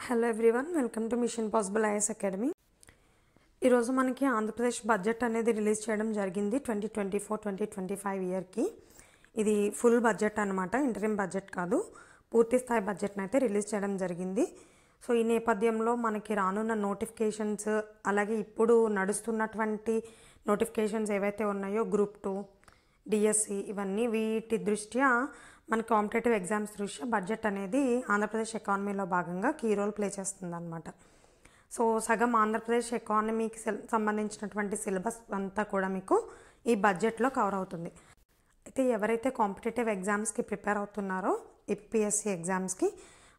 Hello everyone, welcome to machine possible IAS academy. ఈరోజు మనకి Andhra Pradesh budget అనేది రిలీజ్ చేయడం జరిగింది 2024-2025 ఇయర్కి. ఇది ఫుల్ బడ్జెట్ అనమాట, ఇంటరిమ్ బడ్జెట్ కాదు, పూర్తి స్థాయి బడ్జెట్ని అయితే రిలీజ్ చేయడం జరిగింది. సో ఈ నేపథ్యంలో మనకి రానున్న నోటిఫికేషన్స్, అలాగే ఇప్పుడు నడుస్తున్నటువంటి నోటిఫికేషన్స్ ఏవైతే ఉన్నాయో గ్రూప్ 2, డిఎస్సి, ఇవన్నీ వీటి దృష్ట్యా మన కాంపిటేటివ్ ఎగ్జామ్స్ దృష్ట్యా బడ్జెట్ అనేది ఆంధ్రప్రదేశ్ ఎకానమీలో భాగంగా కీ రోల్ ప్లే చేస్తుంది అనమాట. సో సగం ఆంధ్రప్రదేశ్ ఎకానమీకి సంబంధించినటువంటి సిలబస్ అంతా కూడా మీకు ఈ బడ్జెట్లో కవర్ అవుతుంది. అయితే ఎవరైతే కాంపిటేటివ్ ఎగ్జామ్స్కి ప్రిపేర్ అవుతున్నారో, ఏపీఎస్సి ఎగ్జామ్స్కి,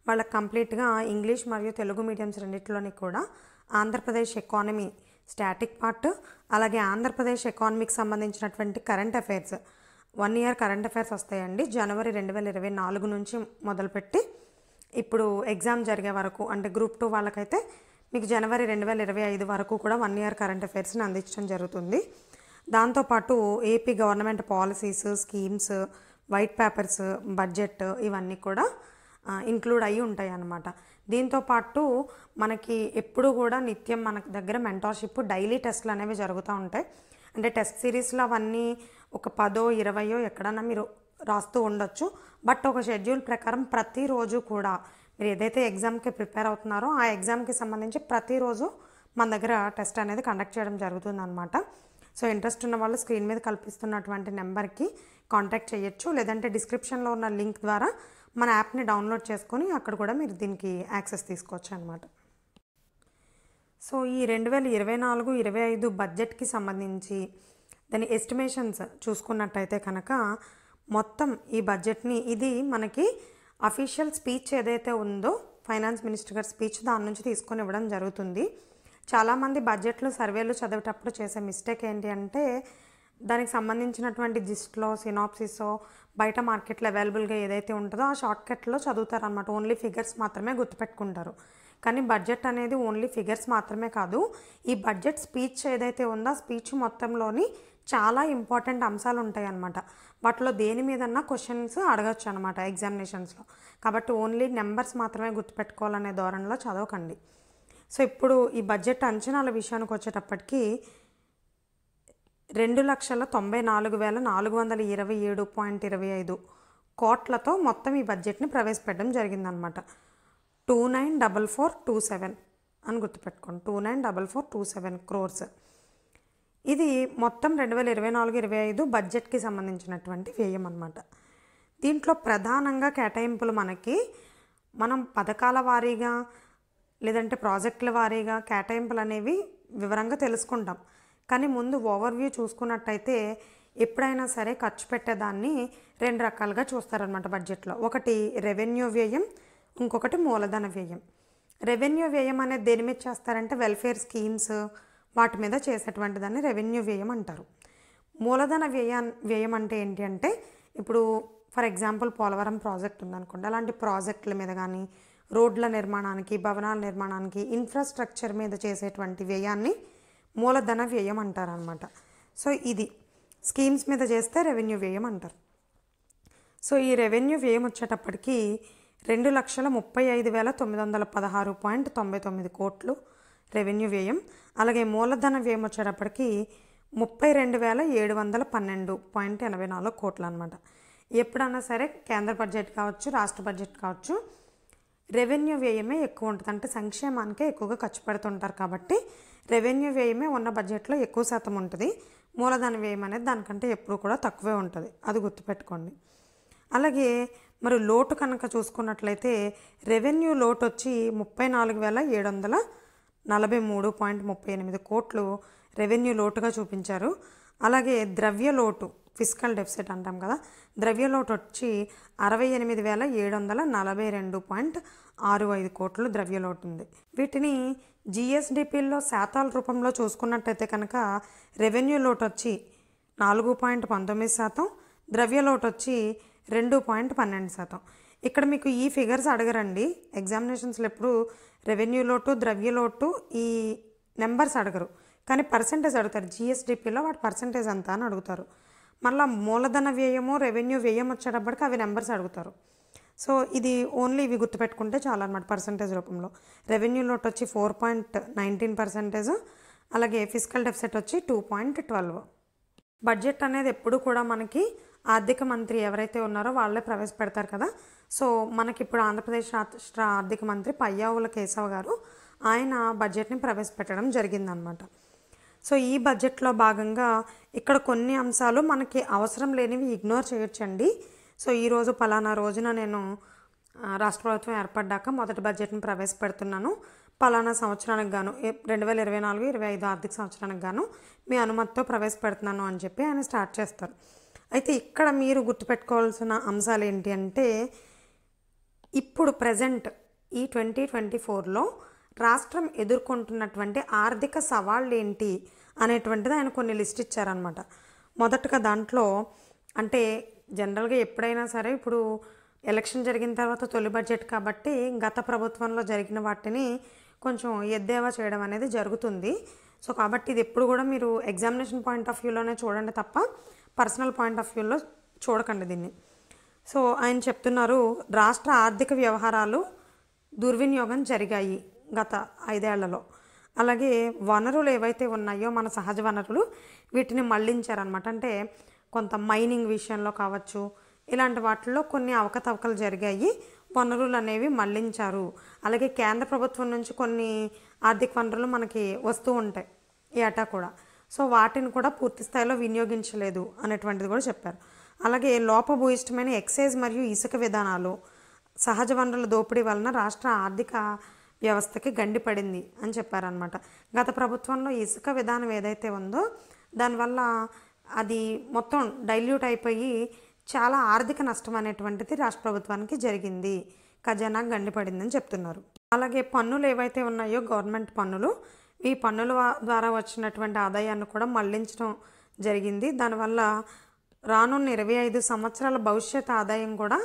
వాళ్ళకి కంప్లీట్గా ఇంగ్లీష్ మరియు తెలుగు మీడియంస్ రెండింటిలోని కూడా ఆంధ్రప్రదేశ్ ఎకానమీ స్టాటిక్ పార్ట్, అలాగే ఆంధ్రప్రదేశ్ ఎకానమీకి సంబంధించినటువంటి current affairs 1 year current affairs వస్తాయండి. జనవరి 2024 నుంచి మొదలుపెట్టి ఇప్పుడు ఎగ్జామ్ జరిగే వరకు, అంటే గ్రూప్ 2 వాళ్ళకైతే మీకు జనవరి 2025 వరకు కూడా 1 ఇయర్ కరెంట్ అఫైర్స్ని అందించడం జరుగుతుంది. దాంతోపాటు AP government policies, schemes, white papers, budget, ఇవన్నీ కూడా ఇంక్లూడ్ అయ్యి ఉంటాయి అన్నమాట. దీంతోపాటు మనకి ఎప్పుడు కూడా నిత్యం మన దగ్గర మెంటార్షిప్, డైలీ టెస్ట్లు అనేవి జరుగుతూ ఉంటాయి. అంటే టెస్ట్ సిరీస్లో అవన్నీ ఒక 10-20 ఎక్కడన్నా మీరు రాస్తూ ఉండొచ్చు. బట్ ఒక షెడ్యూల్ ప్రకారం ప్రతిరోజు కూడా మీరు ఏదైతే ఎగ్జామ్కి ప్రిపేర్ అవుతున్నారో ఆ ఎగ్జామ్కి సంబంధించి ప్రతిరోజు మన దగ్గర టెస్ట్ అనేది కండక్ట్ చేయడం జరుగుతుంది అనమాట. సో ఇంట్రెస్ట్ ఉన్న వాళ్ళు స్క్రీన్ మీద కల్పిస్తున్నటువంటి నెంబర్కి కాంటాక్ట్ చేయొచ్చు, లేదంటే డిస్క్రిప్షన్లో ఉన్న లింక్ ద్వారా మన యాప్ని డౌన్లోడ్ చేసుకొని అక్కడ కూడా మీరు దీనికి యాక్సెస్ తీసుకోవచ్చు అనమాట. సో ఈ 2024-25 బడ్జెట్కి సంబంధించి దాని ఎస్టిమేషన్స్ చూసుకున్నట్టయితే కనుక మొత్తం ఈ బడ్జెట్ని, ఇది మనకి అఫీషియల్ స్పీచ్ ఏదైతే ఉందో ఫైనాన్స్ మినిస్టర్ గారి స్పీచ్, దాని నుంచి తీసుకొని ఇవ్వడం జరుగుతుంది. చాలామంది బడ్జెట్లో సర్వేలు చదివేటప్పుడు చేసే మిస్టేక్ ఏంటి అంటే దానికి సంబంధించినటువంటి జిస్ట్లో, సినాప్సిసో, బయట మార్కెట్లో అవైలబుల్గా ఏదైతే ఉంటుందో ఆ షార్ట్కట్లో చదువుతారనమాట. ఓన్లీ ఫిగర్స్ మాత్రమే గుర్తుపెట్టుకుంటారు. కానీ బడ్జెట్ అనేది ఓన్లీ ఫిగర్స్ మాత్రమే కాదు, ఈ బడ్జెట్ స్పీచ్ ఏదైతే ఉందో ఆ స్పీచ్ మొత్తంలోని చాలా ఇంపార్టెంట్ అంశాలు ఉంటాయి అన్నమాట. వాటిలో దేని మీదన్నా క్వశ్చన్స్ అడగచ్చు అనమాట ఎగ్జామినేషన్స్లో. కాబట్టి ఓన్లీ నెంబర్స్ మాత్రమే గుర్తుపెట్టుకోవాలనే ధోరణిలో చదవకండి. సో ఇప్పుడు ఈ బడ్జెట్ అంచనాల విషయానికి వచ్చేటప్పటికి 2,94,427.25 కోట్లతో మొత్తం ఈ బడ్జెట్ని ప్రవేశపెట్టడం జరిగిందనమాట. 294427 అని గుర్తుపెట్టుకోండి, 294427 crores. ఇది మొత్తం 2024-25 బడ్జెట్కి సంబంధించినటువంటి వ్యయం అన్నమాట. దీంట్లో ప్రధానంగా కేటాయింపులు మనం పథకాల వారీగా లేదంటే ప్రాజెక్టుల వారీగా కేటాయింపులు అనేవి వివరంగా తెలుసుకుంటాం. కానీ ముందు ఓవర్వ్యూ చూసుకున్నట్టయితే ఎప్పుడైనా సరే ఖర్చు పెట్టేదాన్ని 2 రకాలుగా చూస్తారనమాట బడ్జెట్లో. ఒకటి రెవెన్యూ వ్యయం, ఇంకొకటి మూలధన వ్యయం. రెవెన్యూ వ్యయం అనేది దేని మీద చేస్తారంటే వెల్ఫేర్ స్కీమ్స్, వాటి మీద చేసేటువంటి దాన్ని రెవెన్యూ వ్యయం అంటారు. మూలధన వ్యయం అంటే ఏంటి అంటే, ఇప్పుడు ఫర్ ఎగ్జాంపుల్ పోలవరం ప్రాజెక్ట్ ఉందనుకోండి, అలాంటి ప్రాజెక్టుల మీద కానీ, రోడ్ల నిర్మాణానికి, భవనాల నిర్మాణానికి, ఇన్ఫ్రాస్ట్రక్చర్ మీద చేసేటువంటి వ్యయాన్ని మూలధన వ్యయం అంటారనమాట. సో ఇది స్కీమ్స్ మీద చేస్తే రెవెన్యూ వ్యయం అంటారు. సో ఈ రెవెన్యూ వ్యయం వచ్చేటప్పటికి 2,35,916.99 కోట్లు రెవెన్యూ వ్యయం. అలాగే మూలధన వ్యయం వచ్చేటప్పటికి 32,712.84 కోట్లు అనమాట. ఎప్పుడన్నా సరే కేంద్ర బడ్జెట్ కావచ్చు, రాష్ట్ర బడ్జెట్ కావచ్చు, రెవెన్యూ వ్యయమే ఎక్కువ ఉంటుంది. అంటే సంక్షేమానికే ఎక్కువగా ఖర్చు పెడుతుంటారు కాబట్టి రెవెన్యూ వ్యయమే ఉన్న బడ్జెట్లో ఎక్కువ శాతం ఉంటుంది. మూలధన వ్యయం అనేది దానికంటే ఎప్పుడు కూడా తక్కువే ఉంటుంది, అది గుర్తుపెట్టుకోండి. అలాగే మరి లోటు కనుక చూసుకున్నట్లయితే రెవెన్యూ లోటు వచ్చి 34,743.38 కోట్లు రెవెన్యూ లోటుగా చూపించారు. అలాగే ద్రవ్య లోటు, ఫిస్కల్ డెఫిసిట్ అంటాం కదా, ద్రవ్య లోటు వచ్చి 68,742.65 కోట్లు ద్రవ్య లోటు ఉంది. వీటిని జిఎస్డిపిలో శాతాల రూపంలో చూసుకున్నట్టయితే కనుక రెవెన్యూ లోటు వచ్చి 4.19%, ద్రవ్య లోటు వచ్చి 2.12%. ఇక్కడ మీకు ఈ ఫిగర్స్ అడగరండి ఎగ్జామినేషన్స్లో. ఎప్పుడు రెవెన్యూ లోటు, ద్రవ్య లోటు ఈ నెంబర్స్ అడగరు, కానీ పర్సంటేజ్ అడుగుతారు. జిఎస్డిపిలో వాటి పర్సంటేజ్ అంతా అని అడుగుతారు. మళ్ళీ మూలధన వ్యయము, రెవెన్యూ వ్యయం వచ్చేటప్పటికి అవి నెంబర్స్ అడుగుతారు. సో ఇది ఓన్లీ ఇవి గుర్తుపెట్టుకుంటే చాలా అనమాట పర్సంటేజ్ రూపంలో. రెవెన్యూ లోట్ వచ్చి 4.19%, అలాగే ఫిజికల్ డెఫిసిట్ వచ్చి 2.12. బడ్జెట్ అనేది ఎప్పుడు కూడా మనకి ఆర్థిక మంత్రి ఎవరైతే ఉన్నారో వాళ్ళే ప్రవేశపెడతారు కదా. సో మనకి ఇప్పుడు ఆంధ్రప్రదేశ్ రాష్ట్ర ఆర్థిక మంత్రి పయ్యావుల కేశవ్ గారు ఆయన బడ్జెట్ని ప్రవేశపెట్టడం జరిగిందనమాట. సో ఈ బడ్జెట్లో భాగంగా ఇక్కడ కొన్ని అంశాలు మనకి అవసరం లేనివి ఇగ్నోర్ చేయొచ్చండి. సో ఈరోజు పలానా రోజున నేను రాష్ట్ర ప్రభుత్వం ఏర్పడ్డాక మొదటి బడ్జెట్ని ప్రవేశపెడుతున్నాను, పలానా సంవత్సరానికి గాను 2024-25 ఆర్థిక సంవత్సరానికి గాను మీ అనుమతితో ప్రవేశపెడుతున్నాను అని చెప్పి ఆయన స్టార్ట్ చేస్తారు. అయితే ఇక్కడ మీరు గుర్తుపెట్టుకోవాల్సిన అంశాలు ఏంటి అంటే, ఇప్పుడు ప్రజెంట్ ఈ 2024లో రాష్ట్రం ఎదుర్కొంటున్నటువంటి ఆర్థిక సవాళ్ళు ఏంటి అనేటువంటిది ఆయన కొన్ని లిస్ట్ ఇచ్చారనమాట. మొదటగా దాంట్లో అంటే జనరల్గా ఎప్పుడైనా సరే ఇప్పుడు ఎలక్షన్ జరిగిన తర్వాత తొలి బడ్జెట్ కాబట్టి గత ప్రభుత్వంలో జరిగిన వాటిని కొంచెం ఎద్దేవా చేయడం అనేది జరుగుతుంది. సో కాబట్టి ఇది ఎప్పుడు కూడా మీరు ఎగ్జామినేషన్ పాయింట్ ఆఫ్ వ్యూలోనే చూడండి తప్ప పర్సనల్ పాయింట్ ఆఫ్ వ్యూలో చూడకండి దీన్ని. సో ఆయన చెప్తున్నారు, రాష్ట్ర ఆర్థిక వ్యవహారాలు దుర్వినియోగం జరిగాయి గత 5 ఏళ్లలో. అలాగే వనరులు ఏవైతే ఉన్నాయో మన సహజ వనరులు వీటిని మళ్లించారనమాట. అంటే కొంత మైనింగ్ విషయంలో కావచ్చు, ఇలాంటి వాటిల్లో కొన్ని అవకతవకలు జరిగాయి, వనరులు అనేవి మళ్లించారు. అలాగే కేంద్ర ప్రభుత్వం నుంచి కొన్ని ఆర్థిక వనరులు మనకి వస్తూ ఉంటాయి ఏటా కూడా. సో వాటిని కూడా పూర్తి స్థాయిలో వినియోగించలేదు అనేటువంటిది కూడా చెప్పారు. అలాగే లోపభూయిష్టమైన ఎక్సైజ్ మరియు ఇసుక విధానాలు సహజ వనరుల దోపిడీ వలన రాష్ట్ర ఆర్థిక వ్యవస్థకి గండిపడింది అని చెప్పారనమాట. గత ప్రభుత్వంలో ఇసుక విధానం ఏదైతే ఉందో దానివల్ల అది మొత్తం డైల్యూట్ అయిపోయి చాలా ఆర్థిక నష్టం అనేటువంటిది రాష్ట్ర ప్రభుత్వానికి జరిగింది, ఖజానా గండిపడిందని చెప్తున్నారు. అలాగే పన్నులు ఏవైతే ఉన్నాయో గవర్నమెంట్ పన్నులు, ఈ పన్నుల ద్వారా వచ్చినటువంటి ఆదాయాన్ని కూడా మళ్లించడం జరిగింది. దానివల్ల రానున్న 25 సంవత్సరాల భవిష్యత్ ఆదాయం కూడా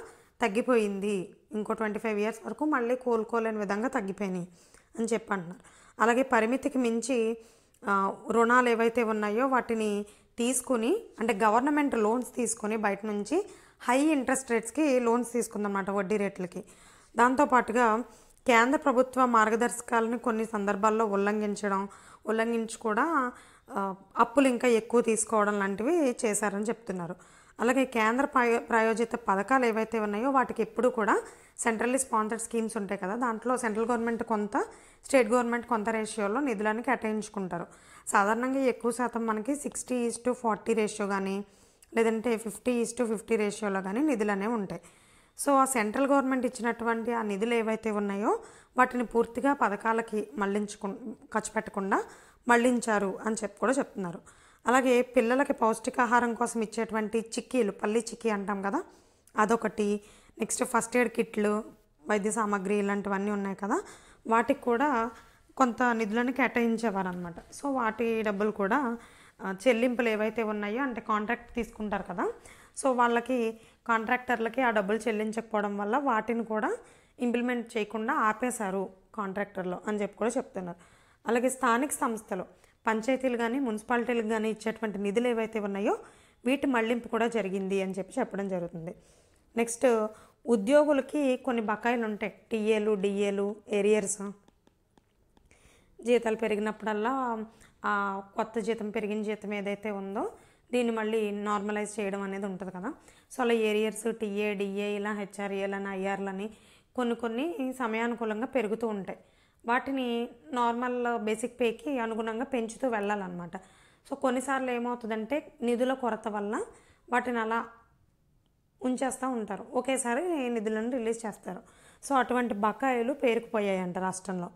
తగ్గిపోయింది. ఇంకో 25 ఇయర్స్ వరకు మళ్ళీ కోలుకోలేని విధంగా తగ్గిపోయినాయి అని చెప్పి అంటున్నారు. అలాగే పరిమితికి మించి రుణాలు ఏవైతే ఉన్నాయో వాటిని తీసుకుని, అంటే గవర్నమెంట్ లోన్స్ తీసుకొని బయట నుంచి హై ఇంట్రెస్ట్ రేట్స్కి లోన్స్ తీసుకుందన్నమాట, వడ్డీ రేట్లకి. దాంతోపాటుగా కేంద్ర ప్రభుత్వ మార్గదర్శకాలను కొన్ని సందర్భాల్లో ఉల్లంఘించి కూడా అప్పులు ఇంకా ఎక్కువ తీసుకోవడం లాంటివి చేశారని చెప్తున్నారు. అలాగే కేంద్ర ప్రాయోజిత పథకాలు ఏవైతే ఉన్నాయో వాటికి ఎప్పుడు కూడా సెంట్రల్లీ స్పాన్సర్డ్ స్కీమ్స్ ఉంటాయి కదా, దాంట్లో సెంట్రల్ గవర్నమెంట్ కొంత, స్టేట్ గవర్నమెంట్ కొంత రేషియోలో నిధులను కేటాయించుకుంటారు. సాధారణంగా ఎక్కువ శాతం మనకి 60:40 రేషియో కానీ లేదంటే 50:50 రేషియోలో కానీ నిధులు అనేవి ఉంటాయి. సో ఆ సెంట్రల్ గవర్నమెంట్ ఇచ్చినటువంటి ఆ నిధులు ఏవైతే ఉన్నాయో వాటిని పూర్తిగా పథకాలకి ఖర్చు పెట్టకుండా మళ్లించారు అని కూడా చెప్తున్నారు. అలాగే పిల్లలకి పౌష్టికాహారం కోసం ఇచ్చేటువంటి చిక్కీలు, పల్లి చిక్కీ అంటాం కదా, అదొకటి. నెక్స్ట్ ఫస్ట్ ఎయిడ్ కిట్లు, వైద్య సామాగ్రి ఇలాంటివన్నీ ఉన్నాయి కదా, వాటికి కూడా కొంత నిధులను కేటాయించేవారు అనమాట. సో వాటి డబ్బులు కూడా చెల్లింపులు ఏవైతే ఉన్నాయో, అంటే కాంట్రాక్ట్ తీసుకుంటారు కదా, సో వాళ్ళకి కాంట్రాక్టర్లకి ఆ డబ్బులు చెల్లించకపోవడం వల్ల వాటిని కూడా ఇంప్లిమెంట్ చేయకుండా ఆపేశారు కాంట్రాక్టర్లు అని చెప్పి కూడా చెప్తున్నారు. అలాగే స్థానిక సంస్థలు, పంచాయతీలు కానీ మున్సిపాలిటీలకు కానీ ఇచ్చేటువంటి నిధులు ఏవైతే ఉన్నాయో వీటి మళ్లింపు కూడా జరిగింది అని చెప్పడం జరుగుతుంది. నెక్స్ట్ ఉద్యోగులకి కొన్ని బకాయిలు ఉంటాయి, టీఏలు, డిఏలు, ఏరియర్స్. జీతాలు పెరిగినప్పుడల్లా కొత్త జీతం, పెరిగిన జీతం ఏదైతే ఉందో దీన్ని మళ్ళీ నార్మలైజ్ చేయడం అనేది ఉంటుంది కదా. సో అలా ఏరియర్స్, టీఏ, డిఏ, ఇలా హెచ్ఆర్ఏలని, ఐఆర్లని కొన్ని సమయానుకూలంగా పెరుగుతూ ఉంటాయి. వాటిని నార్మల్ బేసిక్ పేకి అనుగుణంగా పెంచుతూ వెళ్ళాలన్నమాట. సో కొన్నిసార్లు ఏమవుతుందంటే నిధుల కొరత వల్ల వాటిని అలా ఉంచేస్తూ ఉంటారు, ఒకేసారి నిధులను రిలీజ్ చేస్తారు. సో అటువంటి బకాయిలు పేరుకుపోయాయంట రాష్ట్రంలో.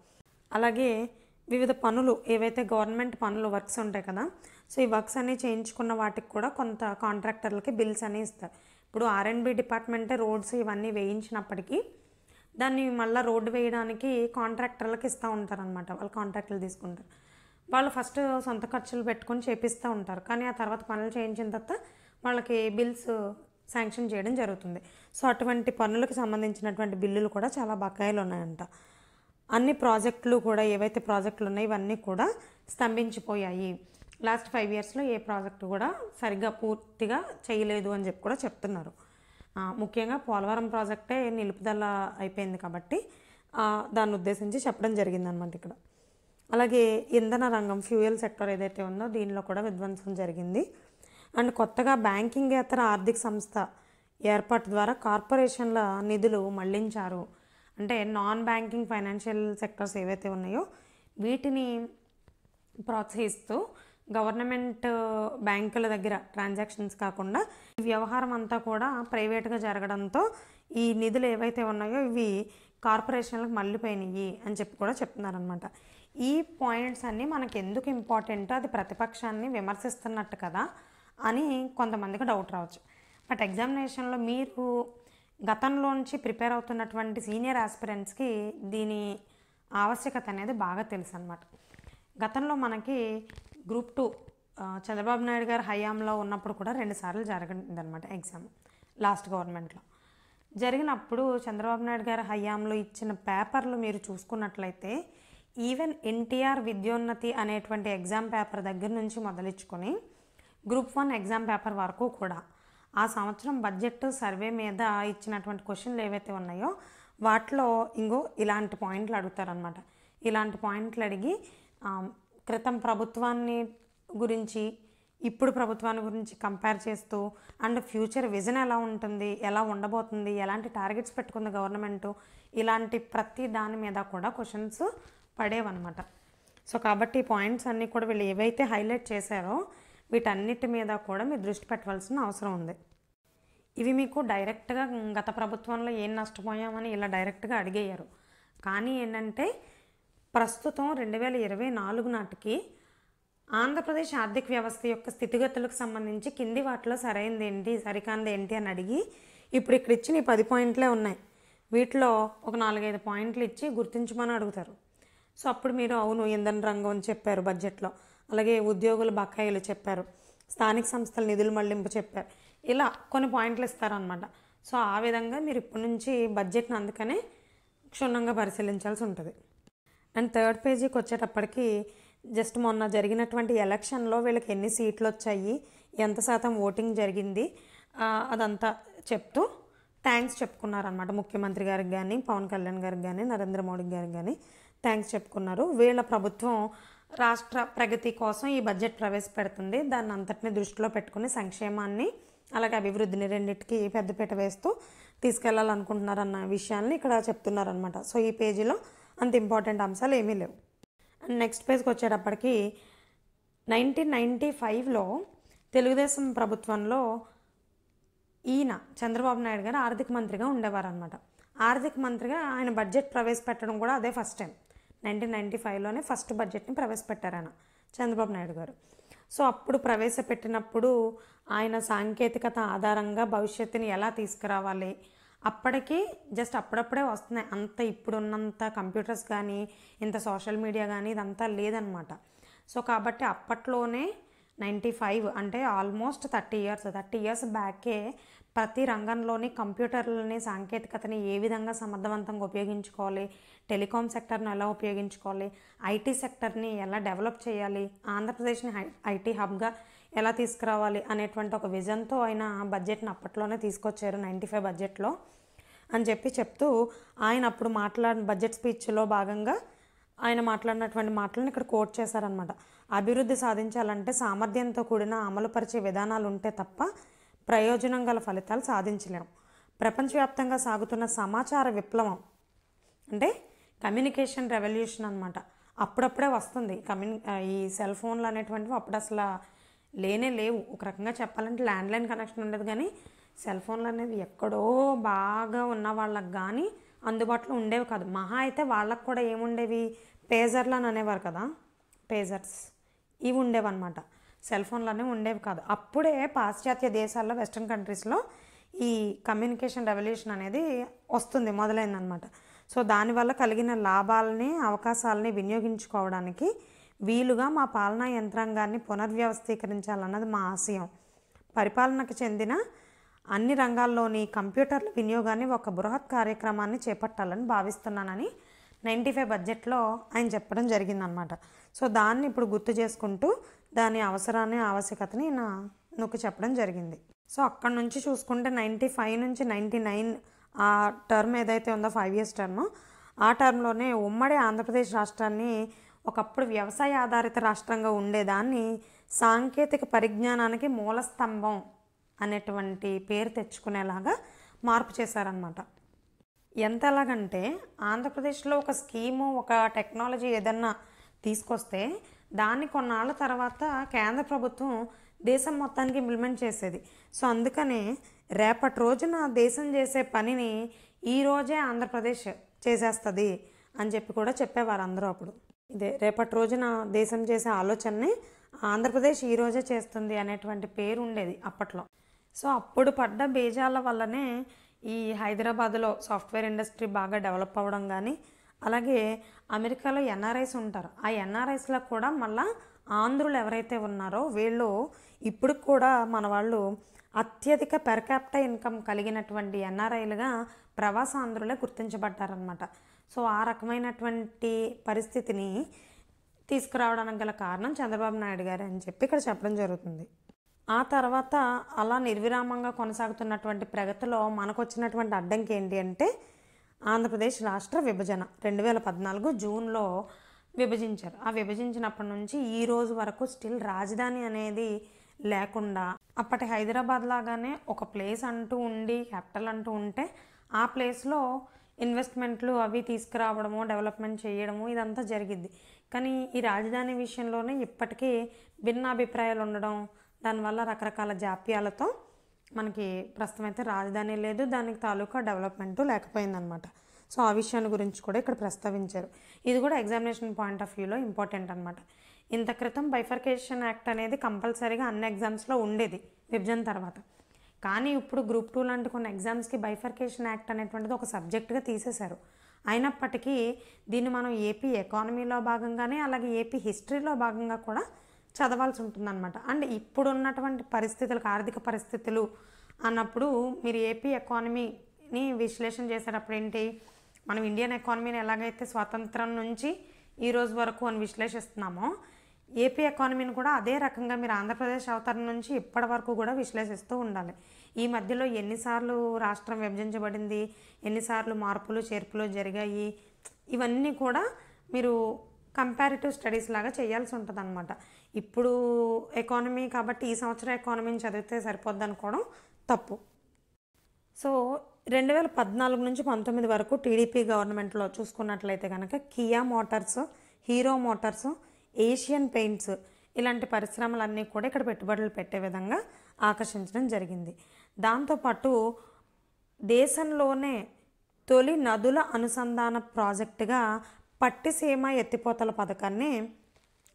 అలాగే వివిధ పనులు ఏవైతే గవర్నమెంట్ పనులు, వర్క్స్ ఉంటాయి కదా, సో ఈ వర్క్స్ అన్నీ చేయించుకున్న వాటికి కూడా కొంత కాంట్రాక్టర్లకి బిల్స్ అని ఇస్తారు. ఇప్పుడు R&B డిపార్ట్మెంటే రోడ్స్ ఇవన్నీ వేయించినప్పటికీ దాన్ని మళ్ళీ రోడ్డు వేయడానికి కాంట్రాక్టర్లకు ఇస్తూ ఉంటారనమాట. వాళ్ళు కాంట్రాక్టులు తీసుకుంటారు. వాళ్ళు ఫస్ట్ సొంత ఖర్చులు పెట్టుకొని చేపిస్తూ ఉంటారు, కానీ ఆ తర్వాత పనులు చేయించిన తర్వాత వాళ్ళకి బిల్స్ శాంక్షన్ చేయడం జరుగుతుంది. సో అటువంటి పనులకు సంబంధించినటువంటి బిల్లులు కూడా చాలా బకాయిలు ఉన్నాయంట. అన్ని ప్రాజెక్టులు కూడా, ఏవైతే ప్రాజెక్టులు ఉన్నాయో ఇవన్నీ కూడా స్తంభించిపోయాయి. లాస్ట్ 5 ఇయర్స్లో ఏ ప్రాజెక్టు కూడా సరిగ్గా పూర్తిగా చేయలేదు అని చెప్పి కూడా చెప్తున్నారు. ముఖ్యంగా పోలవరం ప్రాజెక్టే నిలుపుదల అయిపోయింది కాబట్టి దాన్ని ఉద్దేశించి చెప్పడం జరిగిందనమాట ఇక్కడ. అలాగే ఇంధన రంగం, ఫ్యూయల్ సెక్టర్ ఏదైతే ఉందో దీనిలో కూడా విధ్వంసం జరిగింది. అండ్ కొత్తగా బ్యాంకింగేతర ఆర్థిక సంస్థ ఏర్పాటు ద్వారా కార్పొరేషన్ల నిధులు మళ్లించారు. అంటే నాన్ బ్యాంకింగ్ ఫైనాన్షియల్ సెక్టర్స్ ఏవైతే ఉన్నాయో వీటిని ప్రోత్సహిస్తూ గవర్నమెంట్ బ్యాంకుల దగ్గర ట్రాన్సాక్షన్స్ కాకుండా ఈ వ్యవహారం అంతా కూడా ప్రైవేట్గా జరగడంతో ఈ నిధులు ఏవైతే ఉన్నాయో ఇవి కార్పొరేషన్లకు మళ్ళీపోయినాయి అని చెప్పి కూడా చెప్తున్నారనమాట. ఈ పాయింట్స్ అన్నీ మనకి ఎందుకు ఇంపార్టెంట్, అది ప్రతిపక్షాన్ని విమర్శిస్తున్నట్టు కదా అని కొంతమందికి డౌట్ రావచ్చు. బట్ ఎగ్జామినేషన్లో మీరు గతంలోంచి ప్రిపేర్ అవుతున్నటువంటి సీనియర్ ఆస్పిరెంట్స్కి దీని ఆవశ్యకత అనేది బాగా తెలుసు అనమాట. గతంలో మనకి గ్రూప్ 2 చంద్రబాబు నాయుడు గారు హయాంలో ఉన్నప్పుడు కూడా 2 సార్లు జరిగిందనమాట ఎగ్జామ్. లాస్ట్ గవర్నమెంట్లో జరిగినప్పుడు చంద్రబాబు నాయుడు గారి హయాంలో ఇచ్చిన పేపర్లు మీరు చూసుకున్నట్లయితే ఈవెన్ ఎన్టీఆర్ విద్యోన్నతి అనేటువంటి ఎగ్జామ్ పేపర్ దగ్గర నుంచి మొదలుచుకొని గ్రూప్ 1 ఎగ్జామ్ పేపర్ వరకు కూడా ఆ సంవత్సరం బడ్జెట్ సర్వే మీద ఇచ్చినటువంటి క్వశ్చన్లు ఏవైతే ఉన్నాయో వాటిలో ఇంకో ఇలాంటి పాయింట్లు అడుగుతారనమాట. ఇలాంటి పాయింట్లు అడిగి క్రితం ప్రభుత్వాన్ని గురించి ఇప్పుడు ప్రభుత్వాన్ని గురించి కంపేర్ చేస్తూ అండ్ ఫ్యూచర్ విజన్ ఎలా ఉంటుంది, ఎలా ఉండబోతుంది, ఎలాంటి టార్గెట్స్ పెట్టుకుంది గవర్నమెంటు, ఇలాంటి ప్రతి దాని మీద కూడా క్వశ్చన్స్ పడేవన్నమాట. సో కాబట్టి ఈ పాయింట్స్ అన్నీ కూడా వీళ్ళు ఏవైతే హైలైట్ చేశారో వీటన్నిటి మీద కూడా మీరు దృష్టి పెట్టవలసిన అవసరం ఉంది. ఇవి మీకు డైరెక్ట్గా గత ప్రభుత్వంలో ఏం నష్టపోయామని ఇలా డైరెక్ట్గా అడిగేయారు. కానీ ఏంటంటే ప్రస్తుతం 2024 నాటికి ఆంధ్రప్రదేశ్ ఆర్థిక వ్యవస్థ యొక్క స్థితిగతులకు సంబంధించి కింది వాటిలో సరైనది ఏంటి, సరికాంది ఏంటి అని అడిగి ఇప్పుడు ఇక్కడ ఇచ్చిన ఈ 10 పాయింట్లే ఉన్నాయి. వీటిలో ఒక 4-5 పాయింట్లు ఇచ్చి గుర్తించమని అడుగుతారు. సో అప్పుడు మీరు అవును ఇంధన రంగం అని చెప్పారు బడ్జెట్లో, అలాగే ఉద్యోగుల బకాయిలు చెప్పారు, స్థానిక సంస్థల నిధులు మళ్లింపు చెప్పారు, ఇలా కొన్ని పాయింట్లు ఇస్తారనమాట. సో ఆ విధంగా మీరు ఇప్పటి నుంచి బడ్జెట్ని అందుకనే క్షుణ్ణంగా పరిశీలించాల్సి ఉంటుంది. అండ్ 3rd పేజీకి వచ్చేటప్పటికి జస్ట్ మొన్న జరిగినటువంటి ఎలక్షన్లో వీళ్ళకి ఎన్ని సీట్లు వచ్చాయి, ఎంత శాతం ఓటింగ్ జరిగింది అదంతా చెప్తూ థ్యాంక్స్ చెప్పుకున్నారనమాట. ముఖ్యమంత్రి గారికి కానీ, పవన్ కళ్యాణ్ గారికి కానీ, నరేంద్ర మోడీ గారికి కానీ థ్యాంక్స్ చెప్పుకున్నారు. వీళ్ళ ప్రభుత్వం రాష్ట్ర ప్రగతి కోసం ఈ బడ్జెట్ ప్రవేశపెడుతుంది, దాన్ని అంతటిని దృష్టిలో పెట్టుకుని సంక్షేమాన్ని అలాగే అభివృద్ధిని రెండింటికి పెద్దపీట వేస్తూ తీసుకెళ్లాలనుకుంటున్నారన్న విషయాన్ని ఇక్కడ చెప్తున్నారనమాట. సో ఈ పేజీలో అంత ఇంపార్టెంట్ అంశాలు ఏమీ లేవు. అండ్ నెక్స్ట్ పేజ్కి వచ్చేటప్పటికి 1995లో తెలుగుదేశం ప్రభుత్వంలో ఈయన చంద్రబాబు నాయుడు గారు ఆర్థిక మంత్రిగా ఉండేవారు అనమాట. ఆర్థిక మంత్రిగా ఆయన బడ్జెట్ ప్రవేశపెట్టడం కూడా అదే ఫస్ట్ టైం. 1995లోనే ఫస్ట్ బడ్జెట్ని ప్రవేశపెట్టారు ఆయన చంద్రబాబు నాయుడు గారు. సో అప్పుడు ప్రవేశపెట్టినప్పుడు ఆయన సాంకేతికత ఆధారంగా భవిష్యత్తుని ఎలా తీసుకురావాలి, అప్పటికి జస్ట్ అప్పుడప్పుడే వస్తున్నాయి, అంత ఇప్పుడున్నంత కంప్యూటర్స్ కానీ ఇంత సోషల్ మీడియా కానీ ఇదంతా లేదనమాట. సో కాబట్టి అప్పట్లోనే 95 అంటే ఆల్మోస్ట్ 30 ఇయర్స్ బ్యాకే ప్రతి రంగంలోని కంప్యూటర్లని సాంకేతికతని ఏ విధంగా సమర్థవంతంగా ఉపయోగించుకోవాలి, టెలికాం సెక్టర్ని ఎలా ఉపయోగించుకోవాలి, ఐటీ సెక్టర్ని ఎలా డెవలప్ చేయాలి, ఆంధ్రప్రదేశ్ని ఐటీ హబ్గా ఎలా తీసుకురావాలి అనేటువంటి ఒక విజన్తో ఆయన బడ్జెట్ని అప్పట్లోనే తీసుకొచ్చారు 95 బడ్జెట్లో అని చెప్తూ ఆయన అప్పుడు మాట్లాడిన బడ్జెట్ స్పీచ్లో భాగంగా ఆయన మాట్లాడినటువంటి మాటలను ఇక్కడ కోట్ చేశారనమాట. అభివృద్ధి సాధించాలంటే సామర్థ్యంతో కూడిన అమలుపరిచే విధానాలు ఉంటే తప్ప ప్రయోజనం గల ఫలితాలు సాధించలేము. ప్రపంచవ్యాప్తంగా సాగుతున్న సమాచార విప్లవం అంటే కమ్యూనికేషన్ రెవల్యూషన్ అనమాట. అప్పుడప్పుడే వస్తుంది. ఈ సెల్ ఫోన్లు అనేటువంటివి అప్పుడు అసలు లేవు. ఒక రకంగా చెప్పాలంటే ల్యాండ్లైన్ కనెక్షన్ ఉండదు, కానీ సెల్ ఫోన్లు అనేవి ఎక్కడో బాగా ఉన్న వాళ్ళకి కానీ అందుబాటులో ఉండేవి కాదు. మహా అయితే వాళ్ళకు కూడా ఏముండేవి, పేజర్లు అని అనేవారు కదా, పేజర్స్ ఇవి ఉండేవన్నమాట. సెల్ ఫోన్లు అనేవి ఉండేవి కాదు. అప్పుడే పాశ్చాత్య దేశాల్లో వెస్ట్రన్ కంట్రీస్లో ఈ కమ్యూనికేషన్ రెవల్యూషన్ అనేది మొదలైందనమాట. సో దానివల్ల కలిగిన లాభాలని అవకాశాలని వినియోగించుకోవడానికి వీలుగా మా పాలనా యంత్రాంగాన్ని పునర్వ్యవస్థీకరించాలన్నది మా ఆశయం. పరిపాలనకు చెందిన అన్ని రంగాల్లోని కంప్యూటర్ల వినియోగాన్ని ఒక బృహత్ కార్యక్రమాన్ని చేపట్టాలని భావిస్తున్నానని 95 బడ్జెట్లో ఆయన చెప్పడం జరిగిందనమాట. సో దాన్ని ఇప్పుడు గుర్తు చేసుకుంటూ దాని అవసరాన్ని ఆవశ్యకతని నొక్కి చెప్పడం జరిగింది. సో అక్కడ నుంచి చూసుకుంటే 95 నుంచి 99 ఆ టర్మ్ ఏదైతే ఉందో 5 years టర్మ్, ఆ టర్మ్లోనే ఉమ్మడి ఆంధ్రప్రదేశ్ రాష్ట్రాన్ని ఒకప్పుడు వ్యవసాయ ఆధారిత రాష్ట్రంగా ఉండేదాన్ని సాంకేతిక పరిజ్ఞానానికి మూల స్తంభం అనేటువంటి పేరు తెచ్చుకునేలాగా మార్పు చేశారనమాట. ఎంతలాగంటే ఆంధ్రప్రదేశ్లో ఒక స్కీము, ఒక టెక్నాలజీ ఏదన్నా తీసుకొస్తే దాన్ని కొన్నాళ్ళ తర్వాత కేంద్ర ప్రభుత్వం దేశం మొత్తానికి ఇంప్లిమెంట్ చేసేది. సో అందుకనే రేపటి రోజున దేశం చేసే పనిని ఈరోజే ఆంధ్రప్రదేశ్ చేసేస్తుంది అని చెప్పి కూడా చెప్పేవారు అందరూ. అప్పుడు ఇదే రేపటి రోజున దేశం చేసే ఆలోచనని ఆంధ్రప్రదేశ్ ఈరోజే చేస్తుంది అనేటువంటి పేరు ఉండేది అప్పట్లో. సో అప్పుడు పడ్డ బీజాల వల్లనే ఈ హైదరాబాద్లో సాఫ్ట్వేర్ ఇండస్ట్రీ బాగా డెవలప్ అవ్వడం, కానీ అలాగే అమెరికాలో ఎన్ఆర్ఐస్ ఉంటారు, ఆ ఎన్ఆర్ఐస్లో కూడా మళ్ళీ ఆంధ్రులు ఎవరైతే ఉన్నారో వీళ్ళు ఇప్పుడు కూడా మన వాళ్ళు అత్యధిక పెర్ క్యాపిటల్ ఇన్కమ్ కలిగినటువంటి ఎన్ఆర్ఐలుగా ప్రవాసాంధ్రులే గుర్తించబడ్డారనమాట. సో ఆ రకమైనటువంటి పరిస్థితిని తీసుకురావడానికి గల కారణం చంద్రబాబు నాయుడు గారు అని చెప్పి ఇక్కడ చెప్పడం జరుగుతుంది. ఆ తర్వాత అలా నిర్విరామంగా కొనసాగుతున్నటువంటి ప్రగతిలో మనకు వచ్చినటువంటి అడ్డంకి ఏంటి అంటే ఆంధ్రప్రదేశ్ రాష్ట్ర విభజన 2014 జూన్లో విభజించారు. ఆ విభజించినప్పటి నుంచి ఈ రోజు వరకు స్టిల్ రాజధాని అనేది లేకుండా అప్పటి హైదరాబాద్ లాగానే ఒక ప్లేస్ అంటూ ఉండి క్యాపిటల్ అంటూ ఉంటే ఆ ప్లేస్లో ఇన్వెస్ట్మెంట్లు అవి తీసుకురావడము, డెవలప్మెంట్ చేయడము ఇదంతా జరిగిద్ది. కానీ ఈ రాజధాని విషయంలోనే ఇప్పటికీ భిన్నాభిప్రాయాలు ఉండడం, దానివల్ల రకరకాల జాప్యాలతో మనకి ప్రస్తుతం అయితే రాజధాని లేదు, దానికి తాలూకా డెవలప్మెంటు లేకపోయిందనమాట. సో ఆ విషయాన్ని గురించి కూడా ఇక్కడ ప్రస్తావించారు. ఇది కూడా ఎగ్జామినేషన్ పాయింట్ ఆఫ్ వ్యూలో ఇంపార్టెంట్ అనమాట. ఇంత క్రితం బైఫర్కేషన్ యాక్ట్ అనేది కంపల్సరీగా అన్ని ఎగ్జామ్స్లో ఉండేది విభజన తర్వాత. కానీ ఇప్పుడు గ్రూప్ 2 లాంటి కొన్ని ఎగ్జామ్స్కి బైఫర్కేషన్ యాక్ట్ అనేటువంటిది ఒక సబ్జెక్టుగా తీసేశారు. అయినప్పటికీ దీన్ని మనం ఏపీ ఎకానమీలో భాగంగానే అలాగే ఏపీ హిస్టరీలో భాగంగా కూడా చదవాల్సి ఉంటుందన్నమాట. అండ్ ఇప్పుడు ఉన్నటువంటి పరిస్థితులకు, ఆర్థిక పరిస్థితులు అన్నప్పుడు మీరు ఏపీ ఎకానమీని విశ్లేషణ చేసేటప్పుడు ఏంటి, మనం ఇండియన్ ఎకానమీని ఎలాగైతే స్వాతంత్రం నుంచి ఈ రోజు వరకు అని విశ్లేషిస్తున్నామో ఏపీ ఎకానమీని కూడా అదే రకంగా మీరు ఆంధ్రప్రదేశ్ అవతరణ నుంచి ఇప్పటి వరకు కూడా విశ్లేషిస్తూ ఉండాలి. ఈ మధ్యలో ఎన్నిసార్లు రాష్ట్రం విభజించబడింది, ఎన్నిసార్లు మార్పులు చేర్పులు జరిగాయి, ఇవన్నీ కూడా మీరు కంపారిటివ్ స్టడీస్ లాగా చేయాల్సి ఉంటుంది అనమాట. ఇప్పుడు ఎకానమీ కాబట్టి ఈ సంవత్సరం ఎకానమీని చదివితే సరిపోద్ది అనుకోవడం తప్పు. సో 2014 నుంచి 19 వరకు టీడీపీ గవర్నమెంట్లో చూసుకున్నట్లయితే కనుక Kia Motors, hero Motors, Asian paints ఇలాంటి పరిశ్రమలన్నీ కూడా ఇక్కడ పెట్టుబడులు పెట్టే విధంగా ఆకర్షించడం జరిగింది. దాంతోపాటు దేశంలోనే తొలి నదుల అనుసంధాన ప్రాజెక్టుగా పట్టిసీమ ఎత్తిపోతల పథకాన్ని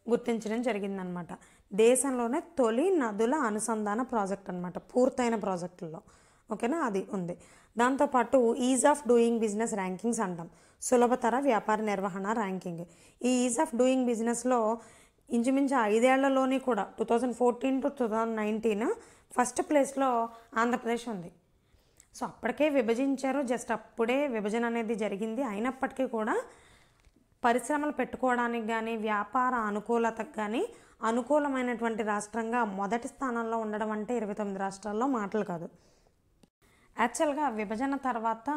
గుర్తించడం జరిగిందనమాట. దేశంలోనే తొలి నదుల అనుసంధాన ప్రాజెక్ట్ అనమాట, పూర్తయిన ప్రాజెక్టుల్లో. ఓకేనా, అది ఉంది. దాంతోపాటు is of doing business rankings అంటాం, సులభతర వ్యాపార నిర్వహణ ర్యాంకింగ్. ఈ ఈజ్ ఆఫ్ డూయింగ్ బిజినెస్లో ఇంచుమించు 5 ఏళ్లలోని కూడా 2014 to 2019 ఫస్ట్ ప్లేస్లో ఆంధ్రప్రదేశ్ ఉంది. సో అప్పటికే విభజించారు, జస్ట్ అప్పుడే విభజన అనేది జరిగింది. అయినప్పటికీ కూడా పరిశ్రమలు పెట్టుకోవడానికి కానీ వ్యాపార అనుకూలతకు కానీ అనుకూలమైనటువంటి రాష్ట్రంగా మొదటి స్థానంలో ఉండడం అంటే 29 రాష్ట్రాల్లో మాటలు కాదు. యాక్చువల్గా విభజన తర్వాత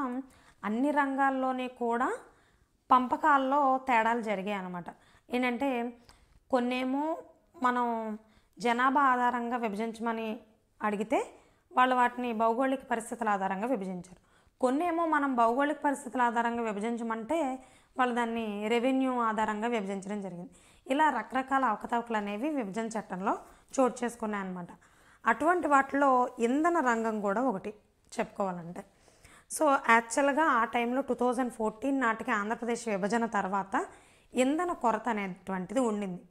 అన్ని రంగాల్లోనే కూడా పంపకాల్లో తేడాలు జరిగాయి అన్నమాట. ఏంటంటే కొన్నేమో మనం జనాభా ఆధారంగా విభజించమని అడిగితే వాళ్ళు వాటిని భౌగోళిక పరిస్థితుల ఆధారంగా విభజించారు. కొన్నేమో మనం భౌగోళిక పరిస్థితుల ఆధారంగా విభజించమంటే వాళ్ళు దాన్ని రెవెన్యూ ఆధారంగా విభజించడం జరిగింది. ఇలా రకరకాల అవకతవకలు అనేవి విభజన చట్టంలో చోటు చేసుకున్నాయి అన్నమాట. అటువంటి వాటిలో ఇంధన రంగం కూడా ఒకటి చెప్పుకోవాలంటే. సో యాక్చువల్గా ఆ టైంలో 2014 నాటికి ఆంధ్రప్రదేశ్ విభజన తర్వాత ఇంధన కొరత అనేటువంటిది ఉండింది.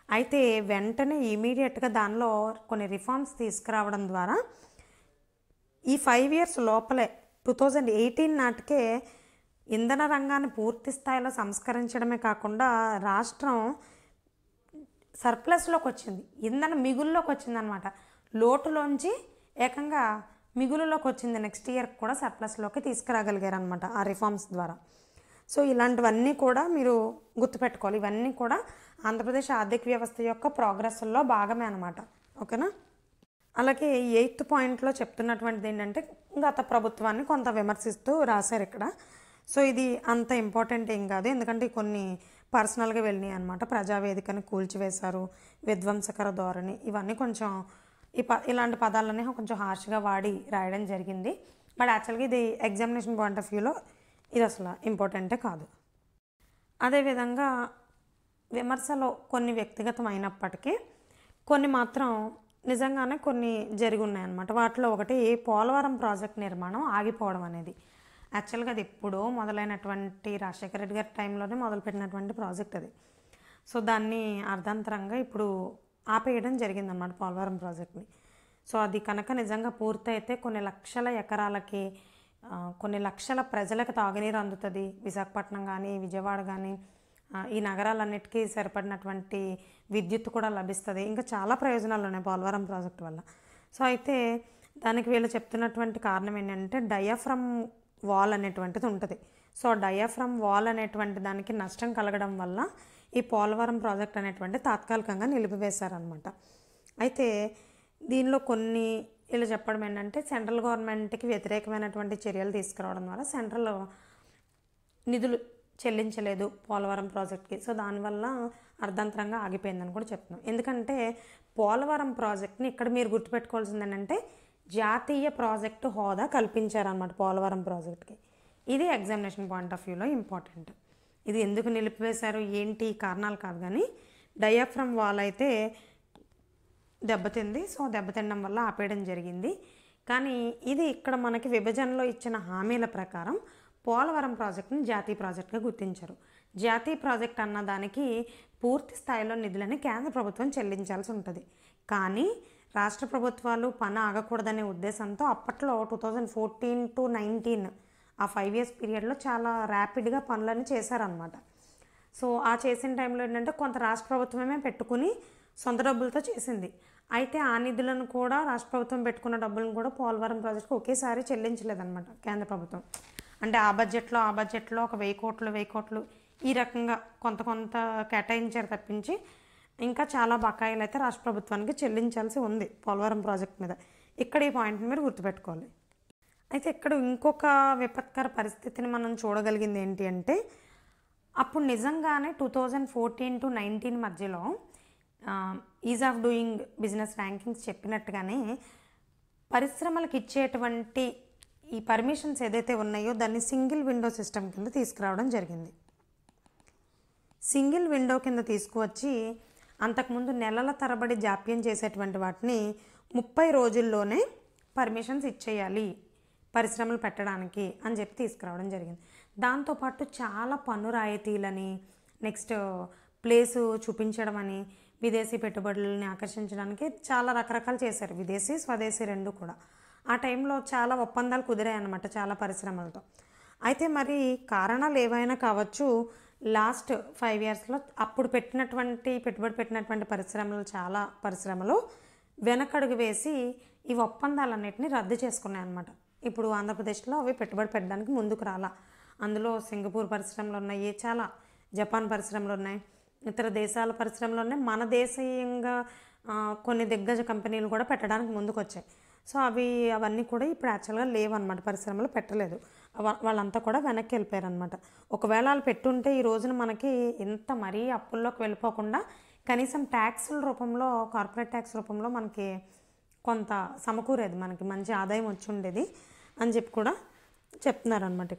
అయితే వెంటనే ఇమీడియట్గా దానిలో కొన్ని రిఫార్మ్స్ తీసుకురావడం ద్వారా ఈ 5 years లోపలే 2018 నాటికే ఇంధన రంగాన్ని పూర్తి స్థాయిలో సంస్కరించడమే కాకుండా రాష్ట్రం సర్ప్లస్లోకి వచ్చింది, ఇంధన మిగుల్లోకి వచ్చిందనమాట. లోటులోంచి ఏకంగా మిగులులోకి వచ్చింది. నెక్స్ట్ ఇయర్ కూడా సర్ప్లస్లోకి తీసుకురాగలిగారు అనమాట ఆ రిఫార్మ్స్ ద్వారా. సో ఇలాంటివన్నీ కూడా మీరు గుర్తుపెట్టుకోవాలి. ఇవన్నీ కూడా ఆంధ్రప్రదేశ్ ఆర్థిక వ్యవస్థ యొక్క ప్రోగ్రెస్లో భాగమే అనమాట. ఓకేనా. అలాగే 8th పాయింట్లో చెప్తున్నటువంటిది ఏంటంటే గత ప్రభుత్వాన్ని కొంత విమర్శిస్తూ రాశారు ఇక్కడ. సో ఇది అంత ఇంపార్టెంట్ ఏం కాదు, ఎందుకంటే కొన్ని పర్సనల్గా వెళ్ళినాయి అనమాట. ప్రజావేదికను కూల్చివేశారు, విధ్వంసకర ధోరణి, ఇవన్నీ కొంచెం ఇలాంటి పదాలన్నీ కొంచెం హార్ష్గా వాడి రాయడం జరిగింది. బట్ యాక్చువల్గా ఇది ఎగ్జామినేషన్ పాయింట్ ఆఫ్ వ్యూలో ఇది అసలు ఇంపార్టెంటే కాదు. అదేవిధంగా విమర్శలో కొన్ని వ్యక్తిగతం అయినప్పటికీ కొన్ని మాత్రం నిజంగానే కొన్ని జరిగి ఉన్నాయన్నమాట. వాటిలో ఒకటి పోలవరం ప్రాజెక్ట్ నిర్మాణం ఆగిపోవడం అనేది. యాక్చువల్గా అది ఎప్పుడో మొదలైనటువంటి రాజశేఖర రెడ్డి గారి టైంలోనే మొదలుపెట్టినటువంటి ప్రాజెక్ట్ అది. సో దాన్ని అర్ధాంతరంగా ఇప్పుడు ఆపేయడం జరిగిందన్నమాట పోలవరం ప్రాజెక్ట్ని. సో అది కనుక నిజంగా పూర్తయితే కొన్ని లక్షల ఎకరాలకి, కొన్ని లక్షల ప్రజలకు తాగునీరు అందుతుంది. విశాఖపట్నం కానీ, విజయవాడ కానీ, ఈ నగరాలన్నిటికీ సరిపడినటువంటి విద్యుత్ కూడా లభిస్తుంది. ఇంకా చాలా ప్రయోజనాలు ఉన్నాయి పోలవరం ప్రాజెక్టు వల్ల. సో అయితే దానికి వీళ్ళు చెప్తున్నటువంటి కారణం ఏంటంటే డయాఫ్రమ్ వాల్ అనేటువంటిది ఉంటుంది. సో డయాఫ్రమ్ వాల్ అనేటువంటి దానికి నష్టం కలగడం వల్ల ఈ పోలవరం ప్రాజెక్ట్ అనేటువంటి తాత్కాలికంగా నిలిపివేశారనమాట. అయితే దీనిలో కొన్ని వీళ్ళు చెప్పడం ఏంటంటే సెంట్రల్ గవర్నమెంట్కి వ్యతిరేకమైనటువంటి చర్యలు తీసుకురావడం ద్వారా సెంట్రల్ నిధులు చెల్లించలేదు పోలవరం ప్రాజెక్ట్కి. సో దానివల్ల అర్ధాంతరంగా ఆగిపోయిందని కూడా చెప్తున్నాం. ఎందుకంటే పోలవరం ప్రాజెక్ట్ని ఇక్కడ మీరు గుర్తుపెట్టుకోవాల్సింది ఏంటంటే జాతీయ ప్రాజెక్టు హోదా కల్పించారన్నమాట పోలవరం ప్రాజెక్ట్కి. ఇది ఎగ్జామినేషన్ పాయింట్ ఆఫ్ వ్యూలో ఇంపార్టెంట్. ఇది ఎందుకు నిలిపివేశారు ఏంటి కారణాలు కాదు, కానీ డయాఫ్రమ్ వాల్ అయితే దెబ్బతింది. సో దెబ్బతినడం వల్ల ఆపేయడం జరిగింది. కానీ ఇది ఇక్కడ మనకి విభజనలో ఇచ్చిన హామీల ప్రకారం పోలవరం ప్రాజెక్టుని జాతీయ ప్రాజెక్టుగా గుర్తించారు. జాతీయ ప్రాజెక్ట్ అన్నదానికి పూర్తి స్థాయిలో నిధులని కేంద్ర ప్రభుత్వం చెల్లించాల్సి ఉంటుంది. కానీ రాష్ట్ర ప్రభుత్వాలు పని ఆగకూడదనే ఉద్దేశంతో అప్పట్లో 2014 to 19 ఆ 5 years పీరియడ్లో చాలా ర్యాపిడ్గా పనులన్నీ చేశారనమాట. సో ఆ చేసిన టైంలో ఏంటంటే కొంత రాష్ట్ర ప్రభుత్వమే పెట్టుకుని సొంత డబ్బులతో చేసింది. అయితే ఆ నిధులను కూడా రాష్ట్ర ప్రభుత్వం పెట్టుకున్న డబ్బులను కూడా పోలవరం ప్రాజెక్టుకు ఒకేసారి చెల్లించలేదన్నమాట కేంద్ర ప్రభుత్వం. అంటే ఆ బడ్జెట్లో ఒక 1000 కోట్లు ఈ రకంగా కొంత కేటాయించారు తప్పించి ఇంకా చాలా బకాయిలు అయితే రాష్ట్ర ప్రభుత్వానికి చెల్లించాల్సి ఉంది పోలవరం ప్రాజెక్ట్ మీద. ఇక్కడ ఈ పాయింట్ని మీరు గుర్తుపెట్టుకోవాలి. అయితే ఇక్కడ ఇంకొక విపత్కర పరిస్థితిని మనం చూడగలిగింది ఏంటి అంటే అప్పుడు నిజంగానే 2014 to 19 మధ్యలో is of doing business rankings చెప్పినట్టుగానే పరిశ్రమలకు ఇచ్చేటువంటి ఈ పర్మిషన్స్ ఏదైతే ఉన్నాయో దాన్ని సింగిల్ విండో సిస్టమ్ కింద తీసుకురావడం జరిగింది. సింగిల్ విండో కింద తీసుకువచ్చి అంతకుముందు నెలల తరబడి జాప్యం చేసేటువంటి వాటిని 30 రోజుల్లోనే పర్మిషన్స్ ఇచ్చేయాలి పరిశ్రమలు పెట్టడానికి అని చెప్పి తీసుకురావడం జరిగింది. దాంతోపాటు చాలా పన్ను రాయితీలని, నెక్స్ట్ ప్లేసు చూపించడం అని, విదేశీ పెట్టుబడులని ఆకర్షించడానికి చాలా రకరకాలు చేశారు. విదేశీ స్వదేశీ రెండు కూడా. ఆ టైంలో చాలా ఒప్పందాలు కుదిరాయి అన్నమాట చాలా పరిశ్రమలతో. అయితే మరి కారణాలు ఏవైనా కావచ్చు, లాస్ట్ 5 yearsలో అప్పుడు పెట్టుబడి పెట్టినటువంటి చాలా పరిశ్రమలు వెనకడుగు వేసి ఈ ఒప్పందాలన్నింటినీ రద్దు చేసుకున్నాయి అన్నమాట. ఇప్పుడు ఆంధ్రప్రదేశ్లో అవి పెట్టుబడి పెట్టడానికి ముందుకు రాలా. అందులో సింగపూర్ పరిశ్రమలు ఉన్నాయి, చాలా జపాన్ పరిశ్రమలు ఉన్నాయి, ఇతర దేశాల పరిశ్రమలు ఉన్నాయి, మన దేశీయంగా కొన్ని దిగ్గజ కంపెనీలు కూడా పెట్టడానికి ముందుకు వచ్చాయి. సో అవన్నీ కూడా ఇప్పుడు యాక్చువల్గా లేవన్నమాట, పరిశ్రమలు పెట్టలేదు. వాళ్ళంతా కూడా వెనక్కి వెళ్ళిపోయారు అనమాట. ఒకవేళ వాళ్ళు పెట్టుంటే ఈ రోజున మనకి ఇంత మరీ అప్పుల్లోకి వెళ్ళిపోకుండా కనీసం ట్యాక్సుల రూపంలో, కార్పొరేట్ ట్యాక్స్ రూపంలో మనకి కొంత సమకూరేది, మనకి మంచి ఆదాయం వచ్చి ఉండేది అని చెప్పి కూడా చెప్తున్నారనమాట.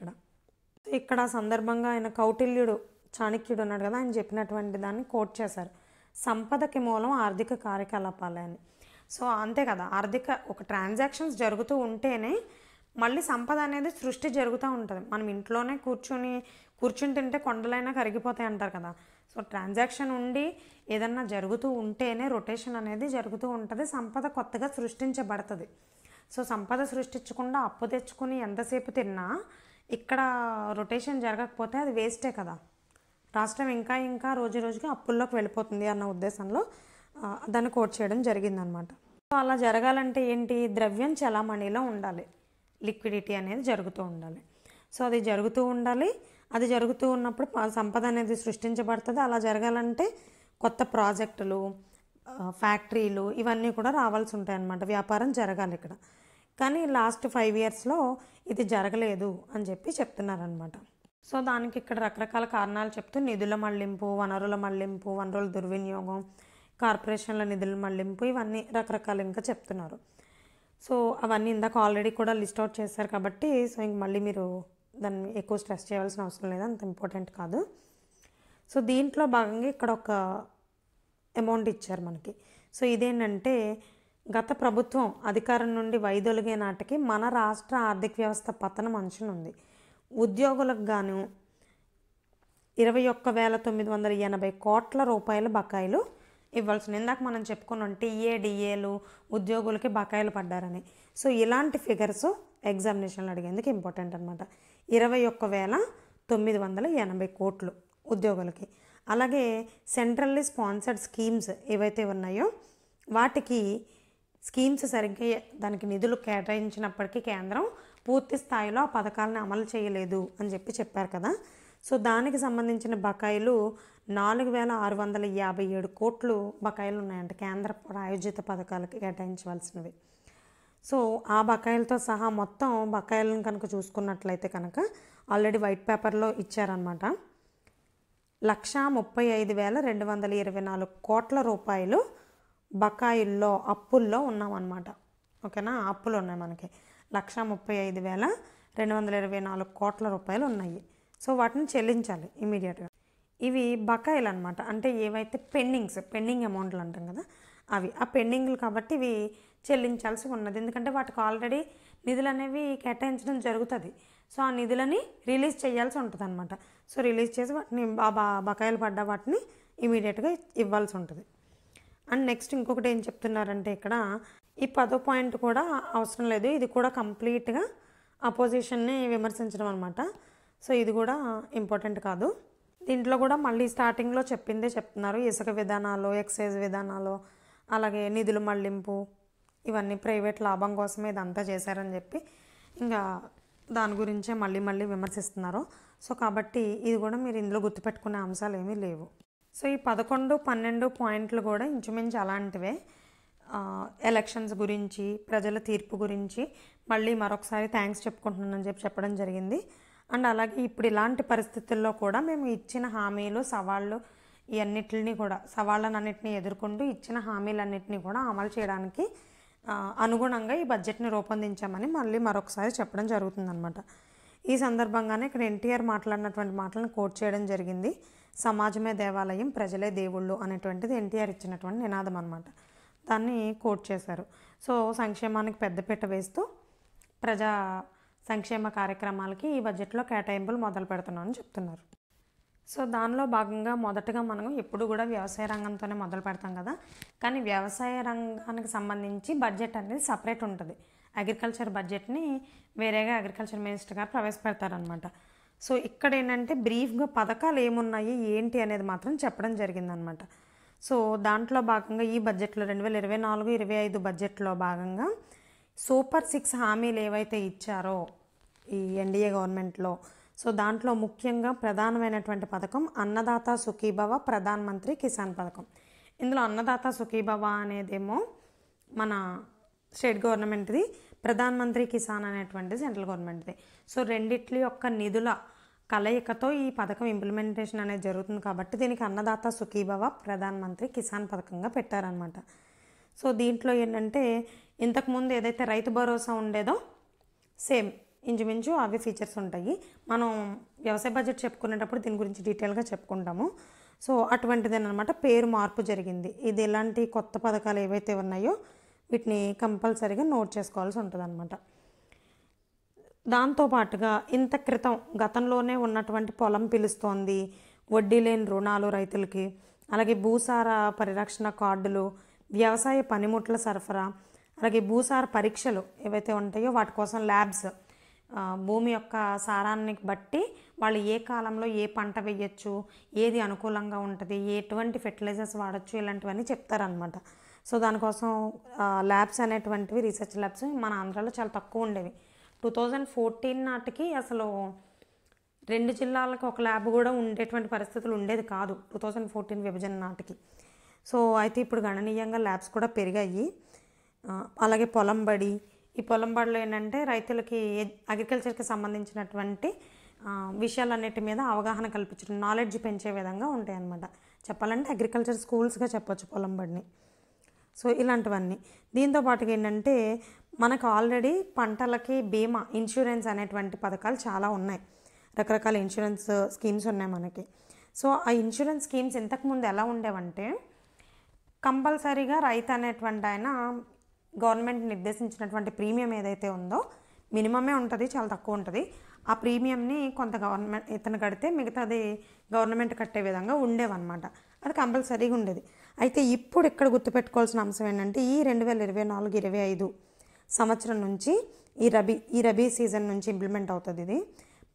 ఇక్కడ సందర్భంగా ఆయన కౌటిల్యుడు, చాణక్యుడు ఉన్నాడు కదా, ఆయన చెప్పినటువంటి దాన్ని కోట్ చేశారు. సంపదకి మూలం ఆర్థిక కార్యకలాపాలే అని. సో అంతే కదా, ఒక ట్రాన్సాక్షన్స్ జరుగుతూ ఉంటేనే మళ్ళీ సంపద అనేది సృష్టి జరుగుతూ ఉంటుంది. మనం ఇంట్లోనే కూర్చుని తింటే కొండలైనా కరిగిపోతాయి అంటారు కదా. సో ట్రాన్సాక్షన్ ఉండి ఏదన్నా జరుగుతూ ఉంటేనే రొటేషన్ అనేది జరుగుతూ ఉంటుంది, సంపద కొత్తగా సృష్టించబడుతుంది. సో సంపద సృష్టించకుండా అప్పు తెచ్చుకుని ఎంతసేపు తిన్నా ఇక్కడ రొటేషన్ జరగకపోతే అది వేస్టే కదా. రాష్ట్రం ఇంకా రోజు రోజుకి అప్పుల్లోకి వెళ్ళిపోతుంది అన్న ఉద్దేశంలో దాన్ని కోట్ చేయడం జరిగిందనమాట. సో అలా జరగాలంటే ఏంటి, ద్రవ్యం చలామణిలో ఉండాలి, లిక్విడిటీ అనేది జరుగుతూ ఉండాలి. సో అది జరుగుతూ ఉండాలి. అది జరుగుతూ ఉన్నప్పుడు సంపద అనేది సృష్టించబడుతుంది. అలా జరగాలంటే కొత్త ప్రాజెక్టులు, ఫ్యాక్టరీలు ఇవన్నీ కూడా రావాల్సి ఉంటాయి అన్నమాట. వ్యాపారం జరగాలి ఇక్కడ. కానీ లాస్ట్ 5 ఇయర్స్లో ఇది జరగలేదు అని చెప్పి చెప్తున్నారనమాట. సో దానికి ఇక్కడ రకరకాల కారణాలు చెప్తూ నిధుల మళ్లింపు, వనరుల మళ్లింపు, వనరుల దుర్వినియోగం, కార్పొరేషన్ల నిధుల మళ్లింపు, ఇవన్నీ రకరకాలు ఇంకా చెప్తున్నారు. సో అవన్నీ ఇందాక ఆల్రెడీ కూడా లిస్ట్ అవుట్ చేశారు కాబట్టి సో ఇంక మళ్ళీ మీరు దాన్ని ఎక్కువ స్ట్రెస్ చేయాల్సిన అవసరం లేదు, అంత ఇంపార్టెంట్ కాదు. సో దీంట్లో భాగంగా ఇక్కడ ఒక అమౌంట్ ఇచ్చారు మనకి. సో ఇదేంటంటే గత ప్రభుత్వం అధికారం నుండి వైదొలిగే నాటికి మన రాష్ట్ర ఆర్థిక వ్యవస్థ పతనం అంచునుంది. ఉద్యోగులకు గాను 21,980 కోట్ల రూపాయల బకాయిలు ఇవ్వాల్సింది. ఇందాక మనం చెప్పుకున్నాం టీఏ డిఏలు ఉద్యోగులకి బకాయిలు పడ్డారని. సో ఇలాంటి ఫిగర్స్ ఎగ్జామినేషన్లు అడిగేందుకు ఇంపార్టెంట్ అనమాట. 21,980 కోట్లు ఉద్యోగులకి. అలాగే సెంట్రల్లీ స్పాన్సర్డ్ స్కీమ్స్ ఏవైతే ఉన్నాయో వాటికి స్కీమ్స్ సరిగ్గా దానికి నిధులు కేటాయించినప్పటికీ కేంద్రం పూర్తి స్థాయిలో ఆ పథకాలను అమలు చేయలేదు అని చెప్పారు కదా. సో దానికి సంబంధించిన బకాయిలు 4,657 కోట్లు బకాయిలు ఉన్నాయంట కేంద్ర ప్రాయోజిత పథకాలకి కేటాయించవలసినవి. సో ఆ బకాయిలతో సహా మొత్తం బకాయిలను కనుక చూసుకున్నట్లయితే కనుక ఆల్రెడీ వైట్ పేపర్లో ఇచ్చారనమాట. 1,35,224 కోట్ల రూపాయలు బకాయిల్లో అప్పుల్లో ఉన్నామన్నమాట. ఓకేనా, అప్పులు ఉన్నాయి మనకి 1,35,224 కోట్ల రూపాయలు ఉన్నాయి. సో వాటిని చెల్లించాలి ఇమీడియట్గా. ఇవి బకాయిలు అనమాట. అంటే ఏవైతే పెండింగ్ అమౌంట్లు అంటాం కదా అవి, ఆ పెండింగ్లు కాబట్టి ఇవి చెల్లించాల్సి ఉన్నది. ఎందుకంటే వాటికి ఆల్రెడీ నిధులు అనేవి కేటాయించడం జరుగుతుంది. సో ఆ నిధులని రిలీజ్ చేయాల్సి ఉంటుంది అనమాట. సో రిలీజ్ చేసి వాటిని బకాయిలు పడ్డ వాటిని ఇమీడియట్గా ఇవ్వాల్సి ఉంటుంది. అండ్ నెక్స్ట్ ఇంకొకటి ఏం చెప్తున్నారంటే ఇక్కడ ఈ 10వ పాయింట్ కూడా అవసరం లేదు, ఇది కూడా కంప్లీట్గా అపోజిషన్ని విమర్శించడం అనమాట. సో ఇది కూడా ఇంపార్టెంట్ కాదు. దీంట్లో కూడా మళ్ళీ స్టార్టింగ్లో చెప్పిందే చెప్తున్నారు. ఇసుక విధానాలు, ఎక్సైజ్ విధానాలు, అలాగే నిధుల మళ్లింపు, ఇవన్నీ ప్రైవేట్ లాభం కోసమే ఇదంతా చేశారని చెప్పి ఇంకా దాని గురించే మళ్ళీ విమర్శిస్తున్నారు. సో కాబట్టి ఇది కూడా మీరు ఇందులో గుర్తుపెట్టుకునే అంశాలు ఏమీ లేవు. సో ఈ 11, 12 పాయింట్లు కూడా ఇంచుమించు అలాంటివే. ఎలక్షన్స్ గురించి, ప్రజల తీర్పు గురించి మళ్ళీ మరొకసారి థ్యాంక్స్ చెప్పుకుంటున్నానని చెప్పడం జరిగింది. అండ్ అలాగే ఇప్పుడు ఇలాంటి పరిస్థితుల్లో కూడా మేము ఇచ్చిన హామీలు, సవాళ్ళు ఇవన్నిటిని కూడా సవాళ్ళనన్నింటినీ ఎదుర్కొంటూ ఇచ్చిన హామీలన్నింటినీ కూడా అమలు చేయడానికి అనుగుణంగా ఈ బడ్జెట్ని రూపొందించామని మళ్ళీ మరొకసారి చెప్పడం జరుగుతుందన్నమాట. ఈ సందర్భంగానే ఇక్కడ ఎన్టీఆర్ మాట్లాడినటువంటి మాటలను కోట్ చేయడం జరిగింది. సమాజమే దేవాలయం, ప్రజలే దేవుళ్ళు అనేటువంటిది ఎన్టీఆర్ ఇచ్చినటువంటి నినాదం అనమాట. దాన్ని కోట్ చేశారు. సో సంక్షేమానికి పెద్దపీట వేస్తూ ప్రజా సంక్షేమ కార్యక్రమాలకి ఈ బడ్జెట్లో కేటాయింపులు మొదలు పెడుతున్నామని చెప్తున్నారు. సో దానిలో భాగంగా మొదటగా మనం ఎప్పుడు కూడా వ్యవసాయ రంగంతోనే మొదలు పెడతాం కదా. కానీ వ్యవసాయ రంగానికి సంబంధించి బడ్జెట్ అనేది సపరేట్ ఉంటుంది. అగ్రికల్చర్ బడ్జెట్ని వేరేగా అగ్రికల్చర్ మినిస్టర్ గారు ప్రవేశపెడతారనమాట. సో ఇక్కడ ఏంటంటే బ్రీఫ్గా పథకాలు ఏమున్నాయి ఏంటి అనేది మాత్రం చెప్పడం జరిగిందనమాట. సో దాంట్లో భాగంగా ఈ బడ్జెట్లో 2024-25 బడ్జెట్లో భాగంగా సూపర్ 6 హామీలు ఏవైతే ఇచ్చారో ఈ ఎన్డీఏ గవర్నమెంట్లో, సో దాంట్లో ముఖ్యంగా ప్రధానమైనటువంటి పథకం అన్నదాత సుఖీభవ ప్రధాన్ మంత్రి కిసాన్ పథకం. ఇందులో అన్నదాత సుఖీభవ అనేదేమో మన స్టేట్ గవర్నమెంట్ది, ప్రధాన్ మంత్రి కిసాన్ అనేటువంటిది సెంట్రల్ గవర్నమెంట్ది. సో రెండిట్లి యొక్క నిధుల కలయికతో ఈ పథకం ఇంప్లిమెంటేషన్ అనేది జరుగుతుంది కాబట్టి దీనికి అన్నదాత సుఖీభవ ప్రధాన్ మంత్రి కిసాన్ పథకంగా పెట్టారనమాట. సో దీంట్లో ఏంటంటే ఇంతకుముందు ఏదైతే రైతు భరోసా ఉండేదో సేమ్ ఇంచుమించు అవి ఫీచర్స్ ఉంటాయి. మనం వ్యవసాయ బడ్జెట్ చెప్పుకునేటప్పుడు దీని గురించి డీటెయిల్గా చెప్పుకుంటాము. సో అటువంటిదేనమాట, పేరు మార్పు జరిగింది. ఇది ఎలాంటి కొత్త పథకాలు ఏవైతే ఉన్నాయో వీటిని కంపల్సరీగా నోట్ చేసుకోవాల్సి ఉంటుంది అనమాట. దాంతోపాటుగా ఇంత క్రితం గతంలోనే ఉన్నటువంటి పొలం పిలుస్తోంది, వడ్డీ లేని రుణాలు రైతులకి, అలాగే భూసార పరిరక్షణ కార్డులు, వ్యవసాయ పనిముట్ల సరఫరా, అలాగే భూసార పరీక్షలు ఏవైతే ఉంటాయో వాటి కోసం ల్యాబ్స్, భూమి యొక్క సారాన్ని బట్టి వాళ్ళు ఏ కాలంలో ఏ పంట వేయచ్చు, ఏది అనుకూలంగా ఉంటుంది, ఎటువంటి ఫెర్టిలైజర్స్ వాడచ్చు, ఇలాంటివన్నీ చెప్తారనమాట. సో దానికోసం ల్యాబ్స్ అనేటువంటివి, రీసెర్చ్ ల్యాబ్స్ మన ఆంధ్రాలో చాలా తక్కువ ఉండేవి. 2014 నాటికి అసలు 2 జిల్లాలకు ఒక ల్యాబ్ కూడా ఉండేటువంటి పరిస్థితులు ఉండేది కాదు 2014 విభజన నాటికి. సో అయితే ఇప్పుడు గణనీయంగా ల్యాబ్స్ కూడా పెరిగాయి. అలాగే పొలం బడి, ఈ పొలం బడిలో ఏంటంటే రైతులకి అగ్రికల్చర్కి సంబంధించినటువంటి విషయాలన్నిటి మీద అవగాహన కల్పించడం, నాలెడ్జ్ పెంచే విధంగా ఉంటాయి అన్నమాట. చెప్పాలంటే అగ్రికల్చర్ స్కూల్స్గా చెప్పొచ్చు పొలం బడిని. సో ఇలాంటివన్నీ. దీంతో పాటుగా ఏంటంటే మనకు ఆల్రెడీ పంటలకి బీమా, ఇన్సూరెన్స్ అనేటువంటి పథకాలు చాలా ఉన్నాయి. రకరకాల ఇన్సూరెన్స్ స్కీమ్స్ ఉన్నాయి మనకి. సో ఆ ఇన్సూరెన్స్ స్కీమ్స్ ఇంతకుముందు ఎలా ఉండేవంటే కంపల్సరీగా రైతు అనేటువంటి ఆయన గవర్నమెంట్ నిర్దేశించినటువంటి ప్రీమియం ఏదైతే ఉందో మినిమమే ఉంటుంది, చాలా తక్కువ ఉంటుంది. ఆ ప్రీమియంని కొంత గవర్నమెంట్ ఇతను కడితే మిగతాది గవర్నమెంట్ కట్టే విధంగా ఉండేవన్నమాట. అది కంపల్సరీగా ఉండేది. అయితే ఇప్పుడు ఇక్కడ గుర్తుపెట్టుకోవాల్సిన అంశం ఏంటంటే ఈ 2024-25 సంవత్సరం నుంచి ఈ రబీ సీజన్ నుంచి ఇంప్లిమెంట్ అవుతుంది. ఇది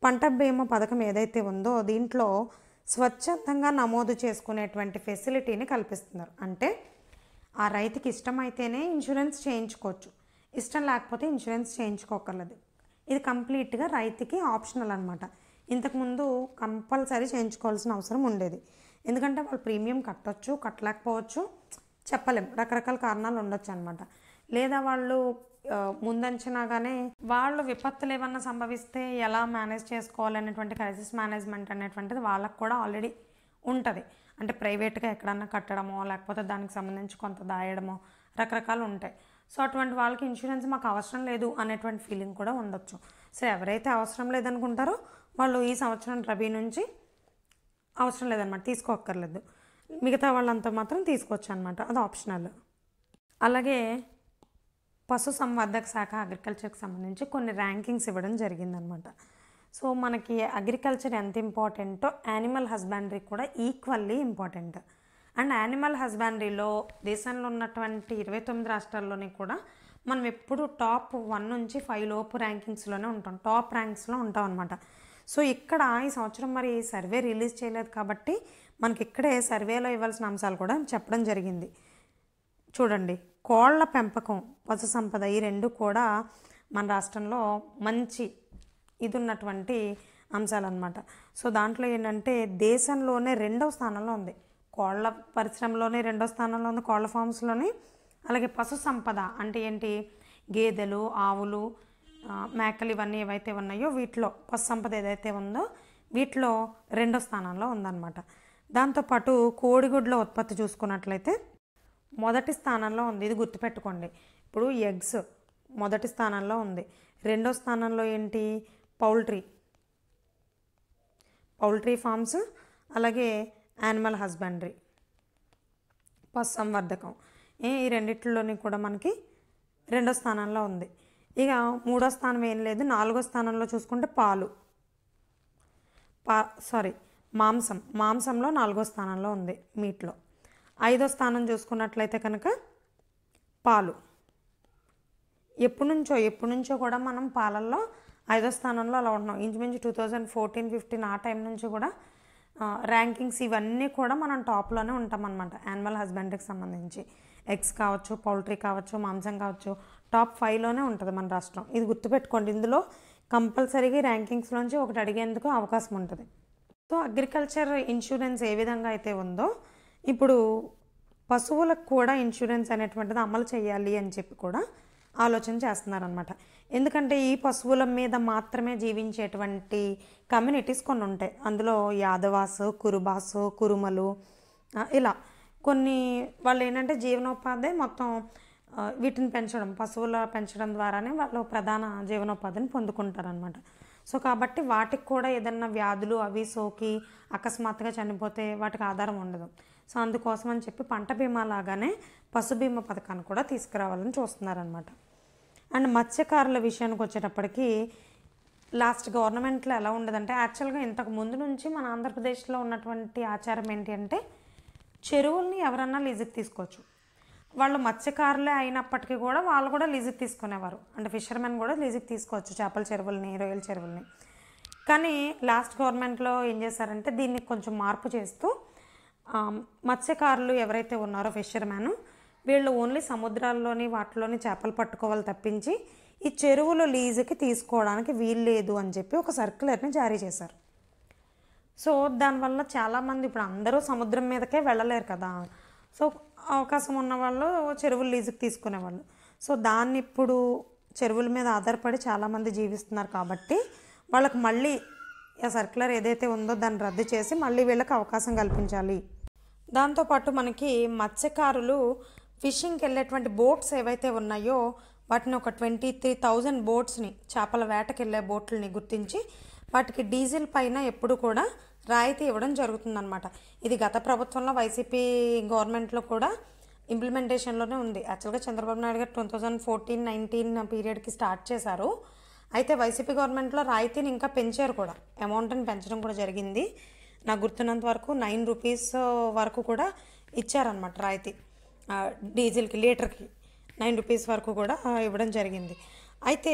పంట బీమా పథకం ఏదైతే ఉందో దీంట్లో స్వచ్ఛందంగా నమోదు చేసుకునేటువంటి ఫెసిలిటీని కల్పిస్తున్నారు. అంటే ఆ రైతుకి ఇష్టమైతేనే ఇన్సూరెన్స్ చేయించుకోవచ్చు, ఇష్టం లేకపోతే ఇన్సూరెన్స్ చేయించుకోకర్లేదు. ఇది కంప్లీట్గా రైతుకి ఆప్షనల్ అనమాట. ఇంతకుముందు కంపల్సరీ చేయించుకోవాల్సిన అవసరం ఉండేది. ఎందుకంటే వాళ్ళు ప్రీమియం కట్టొచ్చు, కట్టలేకపోవచ్చు, చెప్పలేం, రకరకాల కారణాలు ఉండొచ్చు అనమాట. లేదా వాళ్ళు ముందంచనాగానే వాళ్ళు విపత్తులు ఏమన్నా సంభవిస్తే ఎలా మేనేజ్ చేసుకోవాలనేటువంటి క్రైసిస్ మేనేజ్మెంట్ అనేటువంటిది వాళ్ళకు కూడా ఆల్రెడీ ఉంటుంది. అంటే ప్రైవేట్గా ఎక్కడన్నా కట్టడమో లేకపోతే దానికి సంబంధించి కొంత దాయడమో రకరకాలు ఉంటాయి. సో అటువంటి వాళ్ళకి ఇన్సూరెన్స్ మాకు అవసరం లేదు అనేటువంటి ఫీలింగ్ కూడా ఉండొచ్చు. సో ఎవరైతే అవసరం లేదనుకుంటారో వాళ్ళు ఈ సంవత్సరం రబీ నుంచి అవసరం లేదనమాట, తీసుకోక్కర్లేదు. మిగతా వాళ్ళంతా మాత్రం తీసుకోవచ్చు అనమాట, అది ఆప్షనల్. అలాగే పశు సంవర్ధక శాఖ అగ్రికల్చర్కి సంబంధించి కొన్ని ర్యాంకింగ్స్ ఇవ్వడం జరిగిందనమాట. సో మనకి అగ్రికల్చర్ ఎంత ఇంపార్టెంటో యానిమల్ హస్బెండరీ కూడా ఈక్వల్లీ ఇంపార్టెంట్. అండ్ యానిమల్ హస్బెండరీలో దేశంలో ఉన్నటువంటి 29 రాష్ట్రాల్లోని కూడా మనం ఎప్పుడు టాప్ 1 నుంచి 5 లోపు ర్యాంకింగ్స్లోనే ఉంటాం, టాప్ ర్యాంక్స్లో ఉంటాం అనమాట. సో ఇక్కడ ఈ సంవత్సరం మరి సర్వే రిలీజ్ చేయలేదు కాబట్టి మనకి ఇక్కడే సర్వేలో ఇవ్వాల్సిన అంశాలు కూడా చెప్పడం జరిగింది. చూడండి, కోళ్ల పెంపకం, పశు సంపద, ఈ రెండు కూడా మన రాష్ట్రంలో మంచి ఇది ఉన్నటువంటి అంశాలన్నమాట. సో దాంట్లో ఏంటంటే దేశంలోనే 2వ స్థానంలో ఉంది, కోళ్ల పరిశ్రమలోనే 2వ స్థానంలో ఉంది, కోళ్ల ఫార్మ్స్లోని. అలాగే పశు సంపద అంటే ఏంటి, గేదెలు, ఆవులు, మేకలు, ఇవన్నీ ఏవైతే ఉన్నాయో వీటిలో పశు సంపద ఏదైతే ఉందో వీటిలో 2వ స్థానంలో ఉందన్నమాట. దాంతోపాటు కోడిగుడ్ల ఉత్పత్తి చూసుకున్నట్లయితే మొదటి స్థానంలో ఉంది. ఇది గుర్తుపెట్టుకోండి. ఇప్పుడు ఎగ్స్ మొదటి స్థానంలో ఉంది. 2వ స్థానంలో ఏంటి, పౌల్ట్రీ ఫార్మ్స్, అలాగే యానిమల్ హస్బెండరీ, పశు సంవర్ధకం, ఈ రెండిట్లోని కూడా మనకి 2వ స్థానంలో ఉంది. ఇక 3వ స్థానం ఏం లేదు. 4వ స్థానంలో చూసుకుంటే మాంసంలో 4వ స్థానంలో ఉంది మీట్లో. 5వ స్థానం చూసుకున్నట్లయితే కనుక పాలు. ఎప్పటి నుంచో కూడా మనం పాలల్లో 5వ స్థానంలో అలా ఉంటున్నాం. ఇంచుమించు 2014-15 ఆ టైం నుంచి కూడా ర్యాంకింగ్స్ ఇవన్నీ కూడా మనం టాప్లోనే ఉంటామన్నమాట. యానిమల్ హస్బెండరీకి సంబంధించి ఎగ్స్ కావచ్చు, పౌల్ట్రీ కావచ్చు, మాంసం కావచ్చు, టాప్ 5లోనే ఉంటుంది మన రాష్ట్రం. ఇది గుర్తుపెట్టుకోండి. ఇందులో కంపల్సరీగా ర్యాంకింగ్స్లోంచి ఒకటి అడిగేందుకు అవకాశం ఉంటుంది. సో అగ్రికల్చర్ ఇన్సూరెన్స్ ఏ విధంగా అయితే ఉందో ఇప్పుడు పశువులకు కూడా ఇన్సూరెన్స్ అనేటువంటిది అమలు చేయాలి అని చెప్పి కూడా ఆలోచన చేస్తున్నారనమాట. ఎందుకంటే ఈ పశువుల మీద మాత్రమే జీవించేటువంటి కమ్యూనిటీస్ కొన్ని ఉంటాయి. అందులో యాదవాసు, కురుబాసు, కురుమలు, ఇలా కొన్ని వాళ్ళు ఏంటంటే జీవనోపాధి మొత్తం వీటిని పెంచడం, పశువుల పెంచడం ద్వారానే వాళ్ళు ప్రధాన జీవనోపాధిని పొందుకుంటారనమాట. సో కాబట్టి వాటికి కూడా ఏదన్నా వ్యాధులు అవి సోకి అకస్మాత్తుగా చనిపోతే వాటికి ఆధారం ఉండదు. సో అందుకోసం అని చెప్పి పంట బీమా లాగానే పశు బీమా పథకాన్ని కూడా తీసుకురావాలని చూస్తున్నారనమాట. అండ్ మత్స్యకారుల విషయానికి వచ్చేటప్పటికి లాస్ట్ గవర్నమెంట్లో ఎలా ఉండదంటే యాక్చువల్గా ఇంతకు ముందు నుంచి మన ఆంధ్రప్రదేశ్లో ఉన్నటువంటి ఆచారం ఏంటి అంటే చెరువుల్ని ఎవరన్నా లీజుకి తీసుకోవచ్చు. వాళ్ళు మత్స్యకారులే అయినప్పటికీ కూడా వాళ్ళు కూడా లీజుకి తీసుకునేవారు. అంటే ఫిషర్మెన్ కూడా లీజుకి తీసుకోవచ్చు చేపల చెరువుల్ని, రొయ్యల చెరువుల్ని. కానీ లాస్ట్ గవర్నమెంట్లో ఏం చేశారంటే దీన్ని కొంచెం మార్పు చేస్తూ మత్స్యకారులు ఎవరైతే ఉన్నారో ఫిషర్మెన్, వీళ్ళు ఓన్లీ సముద్రాల్లోని వాటిలోని చేపలు పట్టుకోవాలి తప్పించి ఈ చెరువులు లీజుకి తీసుకోవడానికి వీల్లేదు అని చెప్పి ఒక సర్క్యులర్ని జారీ చేశారు. సో దానివల్ల చాలామంది ఇప్పుడు అందరూ సముద్రం మీదకే వెళ్ళలేరు కదా. సో అవకాశం ఉన్న వాళ్ళు చెరువులు లీజుకి తీసుకునేవాళ్ళు. సో దాన్ని ఇప్పుడు చెరువుల మీద ఆధారపడి చాలామంది జీవిస్తున్నారు కాబట్టి వాళ్ళకి మళ్ళీ ఆ సర్క్యులర్ ఏదైతే ఉందో దాన్ని రద్దు చేసి మళ్ళీ వీళ్ళకి అవకాశం కల్పించాలి. దాంతోపాటు మనకి మత్స్యకారులు ఫిషింగ్కి వెళ్ళేటువంటి బోట్స్ ఏవైతే ఉన్నాయో వాటిని ఒక 23,000 బోట్స్ని, చేపల వేటకి వెళ్ళే బోట్లని గుర్తించి వాటికి డీజిల్ పైన ఎప్పుడు కూడా రాయితీ ఇవ్వడం జరుగుతుందన్నమాట. ఇది గత ప్రభుత్వంలో వైసీపీ గవర్నమెంట్లో కూడా ఇంప్లిమెంటేషన్లోనే ఉంది. యాక్చువల్గా చంద్రబాబు నాయుడు గారు 2014-19 పీరియడ్కి స్టార్ట్ చేశారు. అయితే వైసీపీ గవర్నమెంట్లో రాయితీని ఇంకా పెంచారు కూడా, అమౌంట్ని పెంచడం కూడా జరిగింది. నాకు గుర్తున్నంత వరకు 9 రూపీస్ వరకు కూడా ఇచ్చారనమాట రాయితీ. డీజిల్కి లీటర్కి 9 రూపీస్ వరకు కూడా ఇవ్వడం జరిగింది. అయితే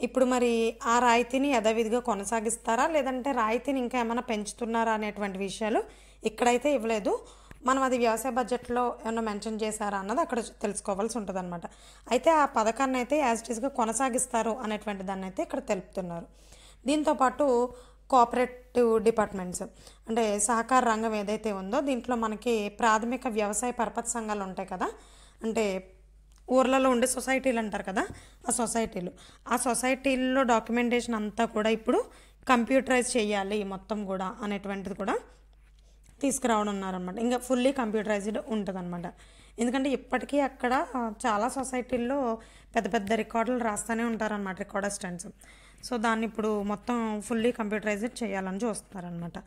ఇప్పుడు మరి ఆ రాయితీని యథావిధిగా కొనసాగిస్తారా లేదంటే రాయితీని ఇంకా ఏమైనా పెంచుతున్నారా అనేటువంటి విషయాలు ఇక్కడైతే ఇవ్వలేదు. మనం అది వ్యవసాయ బడ్జెట్లో ఏమైనా మెన్షన్ చేశారా అన్నది అక్కడ తెలుసుకోవాల్సి ఉంటుంది అనమాట. అయితే ఆ పథకాన్ని అయితే యాజ్ ఇట్ ఈస్గా కొనసాగిస్తారు అనేటువంటి దాన్ని అయితే ఇక్కడ తెలుపుతున్నారు. దీంతోపాటు కోఆపరేటివ్ డిపార్ట్మెంట్స్ అంటే సహకార రంగం ఏదైతే ఉందో దీంట్లో మనకి ప్రాథమిక వ్యవసాయ పరపతి సంఘాలు ఉంటాయి కదా, అంటే ఊర్లలో ఉండే సొసైటీలు అంటారు కదా, ఆ సొసైటీల్లో డాక్యుమెంటేషన్ అంతా కూడా ఇప్పుడు కంప్యూటరైజ్ చేయాలి మొత్తం కూడా అనేటువంటిది కూడా తీసుకురావడం ఉన్నారనమాట. ఇంకా ఫుల్లీ కంప్యూటరైజ్డ్ ఉంటుంది అనమాట. ఎందుకంటే ఇప్పటికీ అక్కడ చాలా సొసైటీల్లో పెద్ద పెద్ద రికార్డులు రాస్తూనే ఉంటారనమాట, రికార్డ్ అసిస్టెంట్స్. సో దాన్ని ఇప్పుడు మొత్తం ఫుల్లీ కంప్యూటరైజ్డ్ చేయాలని చూస్తున్నారనమాట.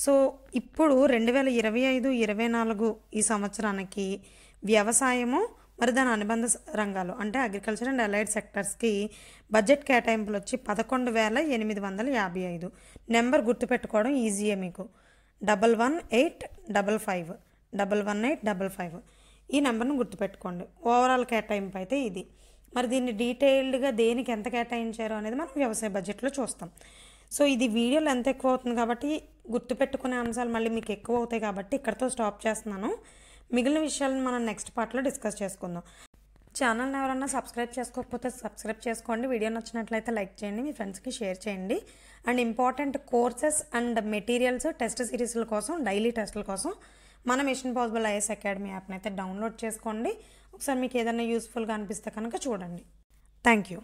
సో ఇప్పుడు 2025-24 ఈ సంవత్సరానికి వ్యవసాయము మరి దాని అనుబంధ రంగాలు అంటే అగ్రికల్చర్ అండ్ అలైడ్ సెక్టర్స్కి బడ్జెట్ కేటాయింపులు వచ్చి 11,855. నెంబర్ గుర్తుపెట్టుకోవడం ఈజీయే మీకు, 11,855 11,855 ఈ నెంబర్ను గుర్తుపెట్టుకోండి. ఓవరాల్ కేటాయింపు అయితే ఇది. మరి దీన్ని డీటెయిల్డ్గా దేనికి ఎంత కేటాయించారో అనేది మనం వ్యవసాయ బడ్జెట్లో చూస్తాం. సో ఇది వీడియోలో ఎంత ఎక్కువ అవుతుంది కాబట్టి గుర్తుపెట్టుకునే అంశాలు మళ్ళీ మీకు ఎక్కువ అవుతాయి కాబట్టి ఇక్కడితో స్టాప్ చేస్తున్నాను. మిగిలిన విషయాలను మనం నెక్స్ట్ పార్ట్లో డిస్కస్ చేసుకుందాం. ఛానల్ని ఎవరన్నా సబ్స్క్రైబ్ చేసుకోకపోతే సబ్స్క్రైబ్ చేసుకోండి. వీడియో నచ్చినట్లయితే లైక్ చేయండి, మీ ఫ్రెండ్స్కి షేర్ చేయండి. And important courses and materials, test సిరీస్ల కోసం, డైలీ టెస్టుల కోసం మన మిషన్ పాసిబుల్ ఐఏఎస్ అకాడమీ యాప్ని అయితే డౌన్లోడ్ చేసుకోండి. ఒకసారి మీకు ఏదైనా యూస్ఫుల్గా అనిపిస్తే కనుక చూడండి. Thank you.